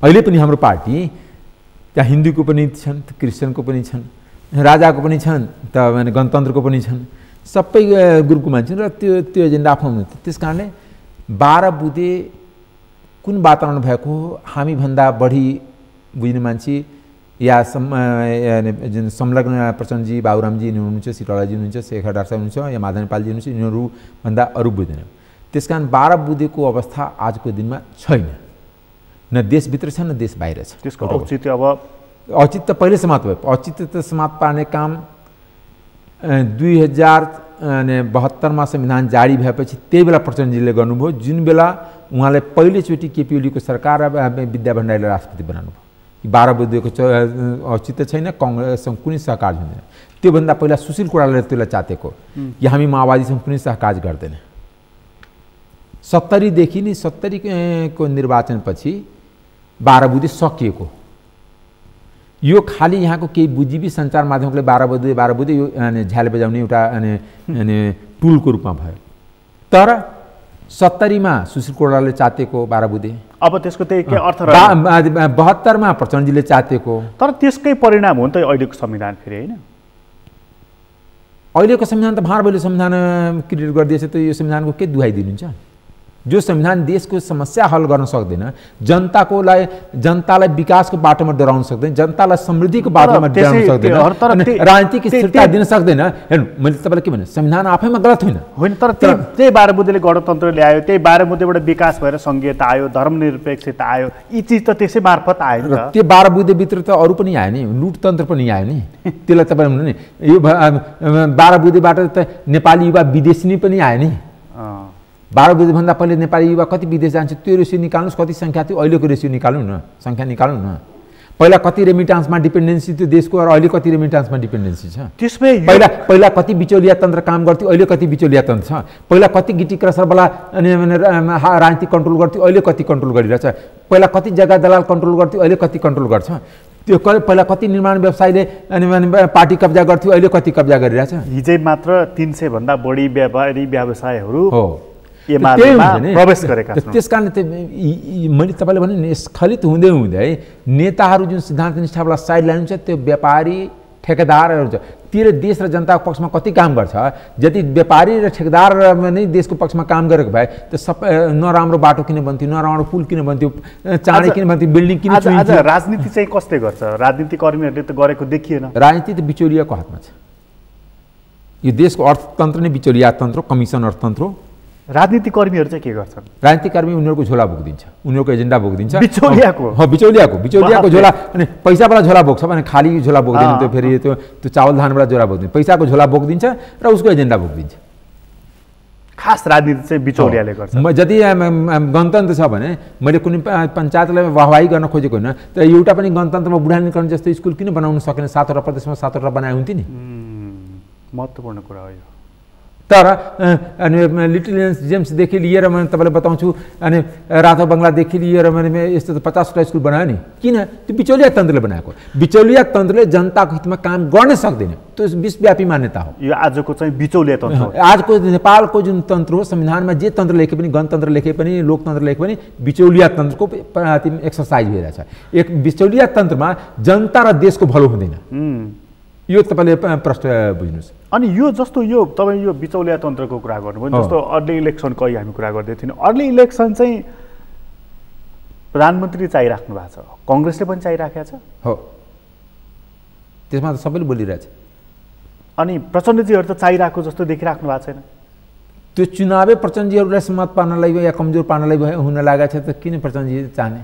[SPEAKER 2] अहिले पनि हाम्रो पार्टी त्यहाँ हिन्दूको पनि छन्, क्रिस्चियनको पनि छन्, राजाको पनि छन्, त गणतन्त्रको पनि छन्, सबै ग्रुपको मान्छे र त्यो एजेन्डा आफ्नो हुनुहुन्छ। त्यस कारणले 12 बुँदे कुन वातावरण भएको हो, हामीभन्दा बढी बुझ्ने मान्छे या जुन संलग्न प्रचण्डजी, बाबुरामजी हुनुहुन्छ, सिटौलाजी हुनुहुन्छ, शेखर डाक्टर साहब हुनुहुन्छ या माधव नेपालजी हुनुहुन्छ, यिनीहरूभन्दा अरू बुझ्दैन। त्यस कारण 12 बुँदेको अवस्था आजको दिनमा छैन, न देशभित्र छ न देश बाहिर छ।
[SPEAKER 1] त्यसको औचित्य
[SPEAKER 2] औचित्य पहिले समाप्त भयो। औचित्य त समाप्त पार्ने काम 2072मा संविधान जारी भएपछि त्यही बेला प्रचण्डजीले गर्नुभयो, जुन बेला उहाँले पहिलोचोटि केपी ओलीको सरकार विद्या भण्डारीलाई राष्ट्रपति बनाउनु भयो। 12 बुँदेको औचित्य छैन, कङ्ग्रेससँग कुनै सहकार्य हुँदैन। त्योभन्दा पहिला सुशील कोइरालाले त्यसलाई चातेको कि हामी माओवादीसँग कुनै सहकार्य गर्दैन। 70देखि नै 70को निर्वाचनपछि 12 बुँदे सकिएको। यो खाली यहाँको केही बुद्धिजीवी सञ्चार माध्यमले 12 बुँदे यो झ्याल बजाउने एउटा टुलको रूपमा भयो। तर 70मा सुशील कोइरालाले चातेको 12 बुँदे,
[SPEAKER 1] अब त्यसको त्यही के अर्थ
[SPEAKER 2] 72मा प्रचण्डजीले चातेको।
[SPEAKER 1] तर त्यसकै परिणाम हो नि त अहिलेको संविधान फेरि, होइन?
[SPEAKER 2] अहिलेको संविधान त भारबैले संविधान क्रिएट गरिदिएछ, त यो संविधानको के दुहाई दिनुहुन्छ? जो संविधान देशको समस्या हल गर्न सक्दैन, जनतालाई विकासको बाटोमा डराउन सक्दैन, जनतालाई समृद्धिको बाटोमा डराउन सक्दैन, राजनीतिक स्थिरता दिन सक्दैन। हेर्नु, मैले तपाईँलाई के भने, संविधान आफैमा गलत होइन,
[SPEAKER 1] तर त्यही 12 बुँदेले गणतन्त्र ल्यायो, त्यही 12 बुँदेबाट विकास भएर संघीयता आयो, धर्मनिरपेक्षता आयो, यी चिज त त्यसै मार्फत आयो नि त।
[SPEAKER 2] त्यो 12 बुँदेभित्र त अरू पनि आयो नि, लुटतन्त्र पनि आयो नि। त्यसलाई तपाईँ भन्नु नि, यो 12 बुँदेबाट त नेपाली युवा विदेशी नै पनि आयो नि। 12 बुँदेभन्दा पहिले नेपाली युवा कति विदेश जान्छ, त्यो रेसियो निकाल्नुहोस्, कति सङ्ख्या थियो, अहिलेको रेसियो निकाल्नु न, सङ्ख्या निकाल्नु न। पहिला कति रेमिटान्समा डिपेन्डेन्सी थियो देशको, र अहिले कति रेमिटान्समा डिपेन्डेन्सी छ।
[SPEAKER 1] त्यसमै
[SPEAKER 2] पहिला कति बिचौलिया तन्त्र काम गर्थ्यो, अहिले कति बिचौलिया तन्त्र छ। पहिला कति गिटी क्रसरवाला अनि राजनीति कन्ट्रोल गर्थ्यो, अहिले कति कन्ट्रोल गरिरहेछ। पहिला कति जग्गा दलाल कन्ट्रोल गर्थ्यो, अहिले कति कन्ट्रोल गर्छ। त्यो पहिला कति निर्माण व्यवसायले अनि पार्टी कब्जा गर्थ्यो, अहिले कति कब्जा गरिरहेछ।
[SPEAKER 1] हिजै मात्र 300 भन्दा बढी व्यापारी व्यवसायहरू
[SPEAKER 2] हो
[SPEAKER 1] प्रवेश गरेका छन्।
[SPEAKER 2] त्यस कारण मैले तपाईँले भने नि, स्खलित हुँदै हुँदै नेताहरू जुन सिद्धान्त निष्ठावाला साइड लाइन हुन्छ, त्यो व्यापारी ठेकेदारहरू छ, तिर देश र जनताको पक्षमा कति काम गर्छ। यदि व्यापारी र ठेकेदार नै देशको पक्षमा काम गरेको भए त सबै नराम्रो बाटो किन बन्थ्यो, नराम्रो पुल किन बन्थ्यो, चाँडै किन बन्थ्यो, बिल्डिङ किन
[SPEAKER 1] आज राजनीति चाहिँ कसले गर्छ? राजनीति कर्मीहरूले त गरेको देखिएन।
[SPEAKER 2] राजनीति त बिचौलियाको हातमा छ। यो देशको अर्थतन्त्र नै बिचौलिया तन्त्र, कमिसन अर्थतन्त्र हो।
[SPEAKER 1] राजनीति कर्मीहरू चाहिँ के गर्छन्?
[SPEAKER 2] राजनीतिक कर्मी उनीहरूको झोला बोकिदिन्छ, उनीहरूको एजेन्डा बोकिदिन्छ।
[SPEAKER 1] बिचौलियाको
[SPEAKER 2] बिचौलियाको झोला, अनि पैसावाला झोला बोक्छ भने खाली झोला बोक्दैन, त्यो फेरि त्यो चावल धानबाट झोला बोक्दैन, पैसाको झोला बोकिदिन्छ र उसको एजेन्डा बोकिदिन्छ।
[SPEAKER 1] खास राजनीति चाहिँ बिचौलियाले गर्छ।
[SPEAKER 2] जति गणतन्त्र छ भने, मैले कुनै पञ्चायतलाई वाहवाही गर्न खोजेको होइन, तर एउटा पनि गणतन्त्रमा बुढानीकरण जस्तो स्कुल किन बनाउन सकेन? 7वटा प्रदेशमा 7वटा बनाए हुन्थ्यो नि।
[SPEAKER 1] महत्त्वपूर्ण कुरा हो यो।
[SPEAKER 2] तर अनि लिटल जेम्सदेखि लिएर मैले तपाईँलाई बताउँछु, अनि रातो बङ्गलादेखि लिएर मैले यस्तो 50वटा स्कुल बनायो नि। किन? त्यो बिचौलिया तन्त्रले बनाएको। बिचौलिया तन्त्रले जनताको हितमा काम गर्न सक्दैन, त्यो विश्वव्यापी मान्यता हो।
[SPEAKER 1] यो आजको चाहिँ बिचौलिया तन्त्र हो।
[SPEAKER 2] आजको नेपालको जुन तन्त्र हो, संविधानमा जे तन्त्र लेखे पनि, गणतन्त्र लेखे पनि, लोकतन्त्र लेखे पनि, बिचौलिया तन्त्रको एक्सर्साइज भइरहेछ। एक बिचौलिया तन्त्रमा जनता र देशको भलो हुँदैन। यो तपाईँले प्रश्न बुझ्नुहोस्।
[SPEAKER 1] अनि यो जस्तो यो तपाईँ यो बिचौलिया तन्त्रको कुरा गर्नुभयो, जस्तो अर्ली इलेक्सनको अघि हामी कुरा गर्दै थियौँ। अर्ली इलेक्सन चाहिँ प्रधानमन्त्री चाहिराख्नु भएको छ, कङ्ग्रेसले पनि चाहिराखेको छ।
[SPEAKER 2] हो, त्यसमा त सबैले बोलिरहेछ।
[SPEAKER 1] अनि प्रचण्डजीहरू त चाहिरहेको जस्तो देखिराख्नु भएको छैन।
[SPEAKER 2] त्यो चुनावै प्रचण्डजीहरूलाई समात पार्नलाई या कमजोर पार्नलाई हुन लागेको छ, त किन प्रचण्डजी चाहने?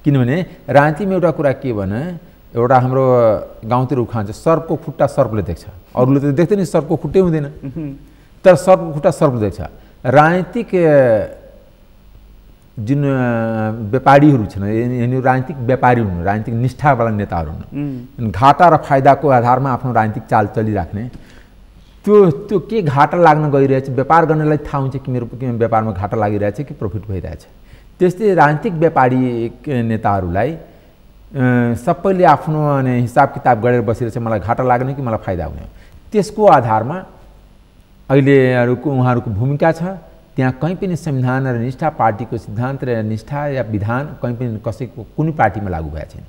[SPEAKER 2] किनभने राजनीतिमा एउटा कुरा के भने, एउटा हाम्रो गाउँतिर उखान छ, सर्पको खुट्टा सर्पले देख्छ, अरूले त देख्दैन, सर्पको खुट्टै हुँदैन, तर सर्पको खुट्टा सर्पले देख्छ। राजनीतिक जुन व्यापारीहरू छन्, यिनीहरू राजनीतिक व्यापारी हुन्, राजनीतिक निष्ठावाला नेताहरू हुन्। घाटा र फाइदाको आधारमा आफ्नो राजनीतिक चाल चलिराख्ने, त्यो के घाटा लाग्न गइरहेछ, व्यापार गर्नेलाई थाहा हुन्छ कि मेरो व्यापारमा घाटा लागिरहेछ कि प्रफिट भइरहेछ। त्यस्तै राजनीतिक व्यापारी नेताहरूलाई सबैले आफ्नो हिसाब किताब गरेर बसेर चाहिँ मलाई घाटा लाग्ने कि मलाई फाइदा हुने, त्यसको आधारमा अहिलेहरूको उहाँहरूको भूमिका छ। त्यहाँ कहीँ पनि संविधान र निष्ठा, पार्टीको सिद्धान्त र निष्ठा या विधान कहीँ पनि कसैको कुनै पार्टीमा लागू भएको छैन।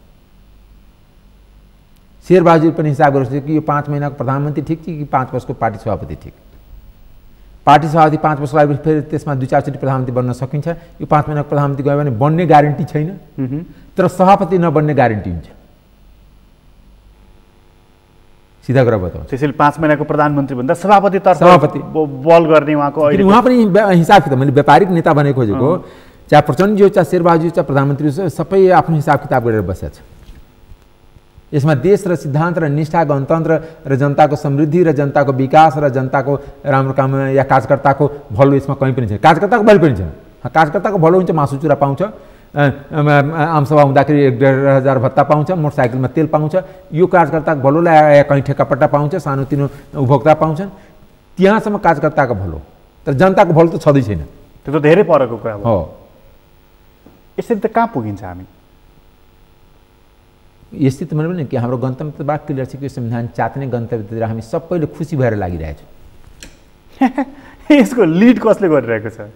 [SPEAKER 2] शेरबहादुर पनि हिसाब गर्छ कि यो 5 महिनाको प्रधानमन्त्री ठिक थियो कि 5 वर्षको पार्टी सभापति ठिक। पार्टी सभापति 5 वर्ष लागि फेरि त्यसमा 2-4 चोटि प्रधानमन्त्री बन्न सकिन्छ। यो 5 महिनाको प्रधानमन्त्री गयो भने बन्ने ग्यारेन्टी छैन, तर सभापति नबन्ने ग्यारेन्टी हुन्छ। सिधा कुरा बताउँ,
[SPEAKER 1] त्यसैले 5 महिनाको प्रधानमन्त्री भन्दा सभापति बल गर्ने उहाँको अहिले
[SPEAKER 2] उहाँ पनि हिसाब किताब, मैले व्यापारिक नेता बनेको खोजेको, चाहे प्रचण्डजी हो, चाहे शेरबहादुर, चाहे प्रधानमन्त्री हो, सबै आफ्नो हिसाब किताब गरेर बसेको छ। यसमा देश र सिद्धान्त र निष्ठा, गणतन्त्र र जनताको समृद्धि र जनताको विकास र जनताको राम्रो काम या कार्यकर्ताको भलो यसमा कहीँ पनि छैन। कार्यकर्ताको भलो पनि छैन। कार्यकर्ताको भलो हुन्छ, मासु चुरा पाउँछ, आमसभा हुँदाखेरि 1-1.5 हजार भत्ता पाउँछ, मोटरसाइकलमा तेल पाउँछ। यो कार्यकर्ताको भलोलाई या कहीँ ठेक्कापट्टा पाउँछ, सानोतिनो उपभोक्ता पाउँछन्, त्यहाँसम्म कार्यकर्ताको भलो। तर जनताको भलो त छँदै छैन।
[SPEAKER 1] त्यो त धेरै परको कुरा
[SPEAKER 2] हो।
[SPEAKER 1] यसरी त कहाँ पुगिन्छ हामी?
[SPEAKER 2] यस्तै त मैले भने कि हाम्रो गन्तव्यबाट क्लियर छ कि संविधान चाट्ने गन्तव्यतिर हामी सबैले खुसी भएर लागिरहेछौँ।
[SPEAKER 1] यसको लिड कसले गरिरहेको छ?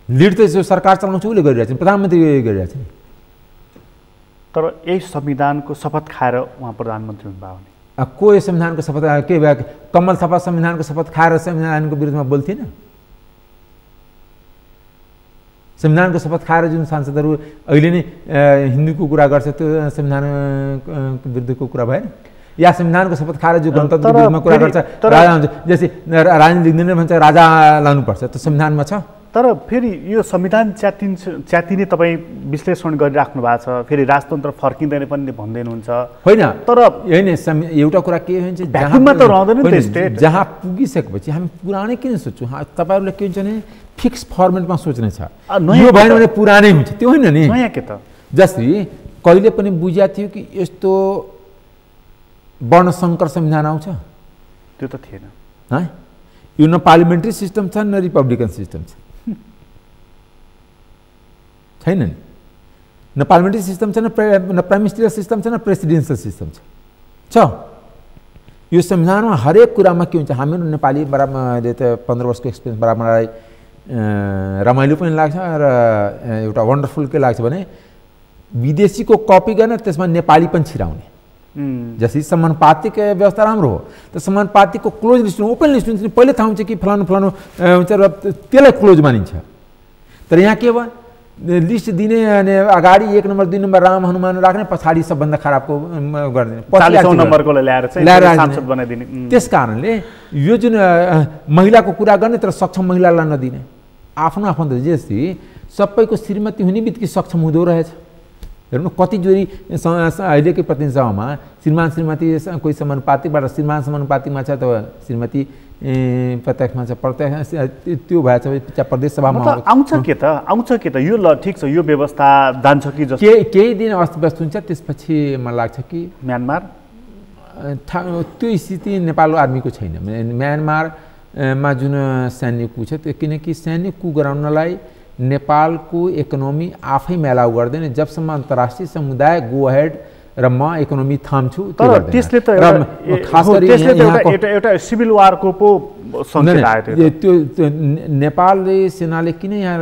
[SPEAKER 2] लिड त यसो सरकार चलाउँछ उसले गरिरहेछ, प्रधानमन्त्री गरिरहेछ नि।
[SPEAKER 1] तर यही संविधानको शपथ खाएर उहाँ प्रधानमन्त्री हुनुभयो भने
[SPEAKER 2] को यो संविधानको शपथ के भयो? कमल थापा संविधानको शपथ खाएर संविधानको विरुद्धमा बोल्थेन? संविधानको शपथ खाएर जुन सांसदहरू अहिले नै हिन्दूको कुरा गर्छ त्यो संविधानको विरुद्धको कुरा भएन या संविधानको शपथ खाएर जो गणतन्त्रको विरुद्धमा कुरा गर्छ राजा हुन्छ जस्तै राजनीति लिँदैन भन्छ राजा लानुपर्छ त्यो संविधानमा छ
[SPEAKER 1] तर फेरि यो संविधान च्यातिने तपाईँ विश्लेषण गरिराख्नु भएको छ फेरि राजतन्त्र फर्किँदैन पनि भन्दै हुनुहुन्छ
[SPEAKER 2] होइन
[SPEAKER 1] तर
[SPEAKER 2] होइन एउटा कुरा के हुन्छ
[SPEAKER 1] भ्याकुममा त रहँदैन नि स्टेट
[SPEAKER 2] जहाँ पुगिसकेपछि हामी पुरानै किन सोच्छौँ तपाईँहरूले के हुन्छ भने फिक्स फर्मेटमा सोच्ने छ यो भएन भने पुरानै हुन्छ त्यो होइन नि
[SPEAKER 1] नयाँ के त
[SPEAKER 2] जस्तै कहिले पनि बुझिया थियो कि यस्तो वर्णसङ्कर संविधान आउँछ
[SPEAKER 1] त्यो त थिएन
[SPEAKER 2] है यो न पार्लिमेन्ट्री सिस्टम छ न रिपब्लिकन सिस्टम छ छैन नि न पार्लिमेन्ट्री सिस्टम छ न प्राइम मिनिस्टरियल सिस्टम छ न प्रेसिडेन्सियल सिस्टम छ यो संविधानमा हरेक कुरामा के हुन्छ हामीहरू नेपाली बराबर अहिले त 15 वर्षको एक्सपिरियन्स बराबर मलाई रमाइलो पनि लाग्छ र एउटा वन्डरफुल के लाग्छ भने विदेशीको कपी गर्न त्यसमा नेपाली पनि छिराउने जस्तै समानुपातिक व्यवस्था राम्रो हो त समानुपातिकको क्लोज लिस्ट ओपन लिस्ट हुन्छ पहिले थाहा हुन्छ कि फलानु फलानु हुन्छ र त्यसलाई क्लोज मानिन्छ तर यहाँ के भयो लिस्ट दिने अनि अगाडि 1 नम्बर 2 नम्बर राम हनुमान राख्ने पछाडि सबभन्दा खराबको गरिदिने
[SPEAKER 1] 40 नम्बरको ल्याएर चाहिँ सांसद बनाइदिने
[SPEAKER 2] त्यस कारणले यो जुन महिलाको कुरा गर्ने तर सक्षम महिलालाई नदिने आफ्नो आफन्त जस्तै सबैको श्रीमती हुने बित्तिकै सक्षम हुँदो रहेछ हेर्नु कति जोरी अहिलेकै प्रतिनिधि सभामा श्रीमान श्रीमती कोही समानुपातिकबाट श्रीमान समानुपातिकमा छ त श्रीमती प्रत्यक्षमा छ प्रत्यक्ष त्यो भएछ प्रदेश सभामा
[SPEAKER 1] आउँछ के त यो ल ठिक छ यो व्यवस्था जान्छ कि जस्तो
[SPEAKER 2] केही दिन अस्तव्यस्त हुन्छ त्यसपछि मलाई लाग्छ कि
[SPEAKER 1] म्यानमार
[SPEAKER 2] त्यो स्थिति नेपाल आर्मीको छैन म्यानमारमा जुन सैन्य कु छ त्यो किनकि सैन्य कु गराउनलाई नेपालको इकोनोमी आफै मेलाउ गर्दैन जबसम्म अन्तर्राष्ट्रिय समुदाय गो अहेड र म इकोनोमी थाम्छु
[SPEAKER 1] तर त्यसले त खास गरी एउटा सिभिल वारको पो संकेत आयो
[SPEAKER 2] त्यो नेपालले सेनाले किन यहाँ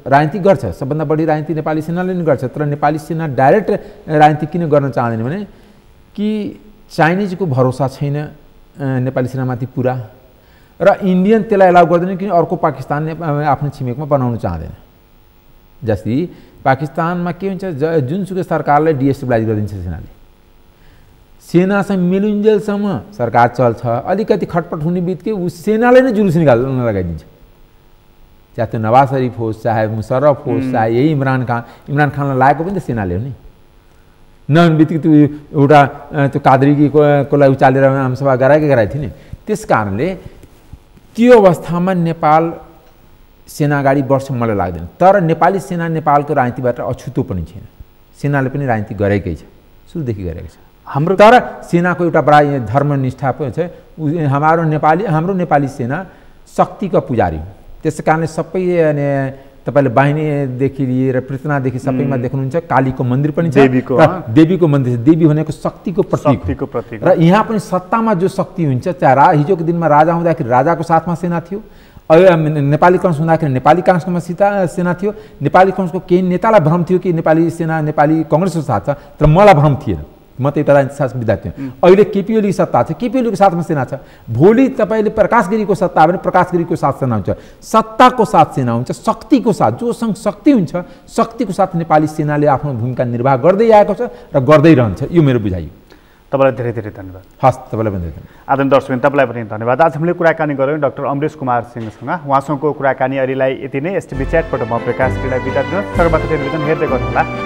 [SPEAKER 2] राजनीति गर्छ सबभन्दा बढी राजनीति नेपाली सेनाले नै गर्छ तर नेपाली सेना डाइरेक्ट राजनीति किन गर्न चाहँदैन भने कि चाइनिजको भरोसा छैन नेपाली सेनामाथि पुरा र इन्डियन त्यसलाई एलाउ गर्दैन किन अर्को पाकिस्तानले आफ्नो छिमेकमा बनाउन चाहँदैन जस्तै पाकिस्तानमा के हुन्छ जुनसुकै सरकारलाई डिएस्टेबलाइज गरिदिन्छ सेनाले सेनासँग मिलुन्जेलसम्म सरकार चल्छ अलिकति खटपट हुने बित्तिकै ऊ सेनाले नै जुलुस निकाल्न लगाइदिन्छ चाहे त्यो नवाज शरीफ होस् चाहे मुशर्रफ होस् चाहे यही इमरान खानलाई लागेको पनि त सेनाले हो नि नहुने बित्तिकै त्यो एउटा त्यो कादरीको उचालेर आमसभा गराएकै थियो नि त्यस कारणले त्यो अवस्थामा नेपाल सेना अगाडि बढ्छ मलाई लाग्दैन तर नेपाली सेना नेपालको राजनीतिबाट अछुतो पनि छैन सेनाले पनि राजनीति गरेकै छ सुरुदेखि गरेको छ हाम्रो तर सेनाको एउटा बडा धर्मनिष्ठा पनि छ हाम्रो नेपाली सेना शक्तिका पुजारी हो त्यस कारणले सबै तपाईँले बाहिनीदेखि लिएर पृथ्वीदेखि सबैमा देख्नुहुन्छ कालीको मन्दिर पनि छ देवीको मन्दिर छ देवी भनेको शक्तिको प्रतीक र यहाँ पनि सत्तामा जो शक्ति हुन्छ चाहे हिजोको दिनमा राजा हुँदाखेरि राजाको साथमा सेना थियो नेपाली काङ्ग्रेस हुँदाखेरि नेपाली काङ्ग्रेसमा सेना थियो नेपाली काङ्ग्रेसको केही नेतालाई भ्रम थियो कि नेपाली सेना नेपाली काङ्ग्रेसको साथ छ तर मलाई भ्रम थिएन म त एउटा राजनीतिक शास्त्र विद्यार्थी हुँ अहिले केपी ओलीको सत्ता छ केपी ओलीको साथमा सेना छ भोलि तपाईँले प्रकाश गिरीको सत्ता भने प्रकाश गिरीको साथ सेना हुन्छ सत्ताको साथ सेना हुन्छ शक्तिको साथ जोसँग शक्ति हुन्छ शक्तिको साथ नेपाली सेनाले आफ्नो भूमिका निर्वाह गर्दै आएको छ र गर्दै रहन्छ यो मेरो बुझाइ
[SPEAKER 1] तपाईँलाई धेरै धेरै धन्यवाद
[SPEAKER 2] हस् तपाईँलाई पनि धन्यवाद
[SPEAKER 1] आदरणीय दर्शकबिन तपाईँलाई पनि धन्यवाद आज हामीले कुराकानी गऱ्यौँ डाक्टर अमरेश कुमार सिंहसँग उहाँसँगको कुराकानी अहिलेलाई यति नै एसटिभी च्याटबाट म प्रकाश गिरीलाई बिदा दिनुहोस् सर्वत्र टेलिभिजन हेर्दै गर्नुहोला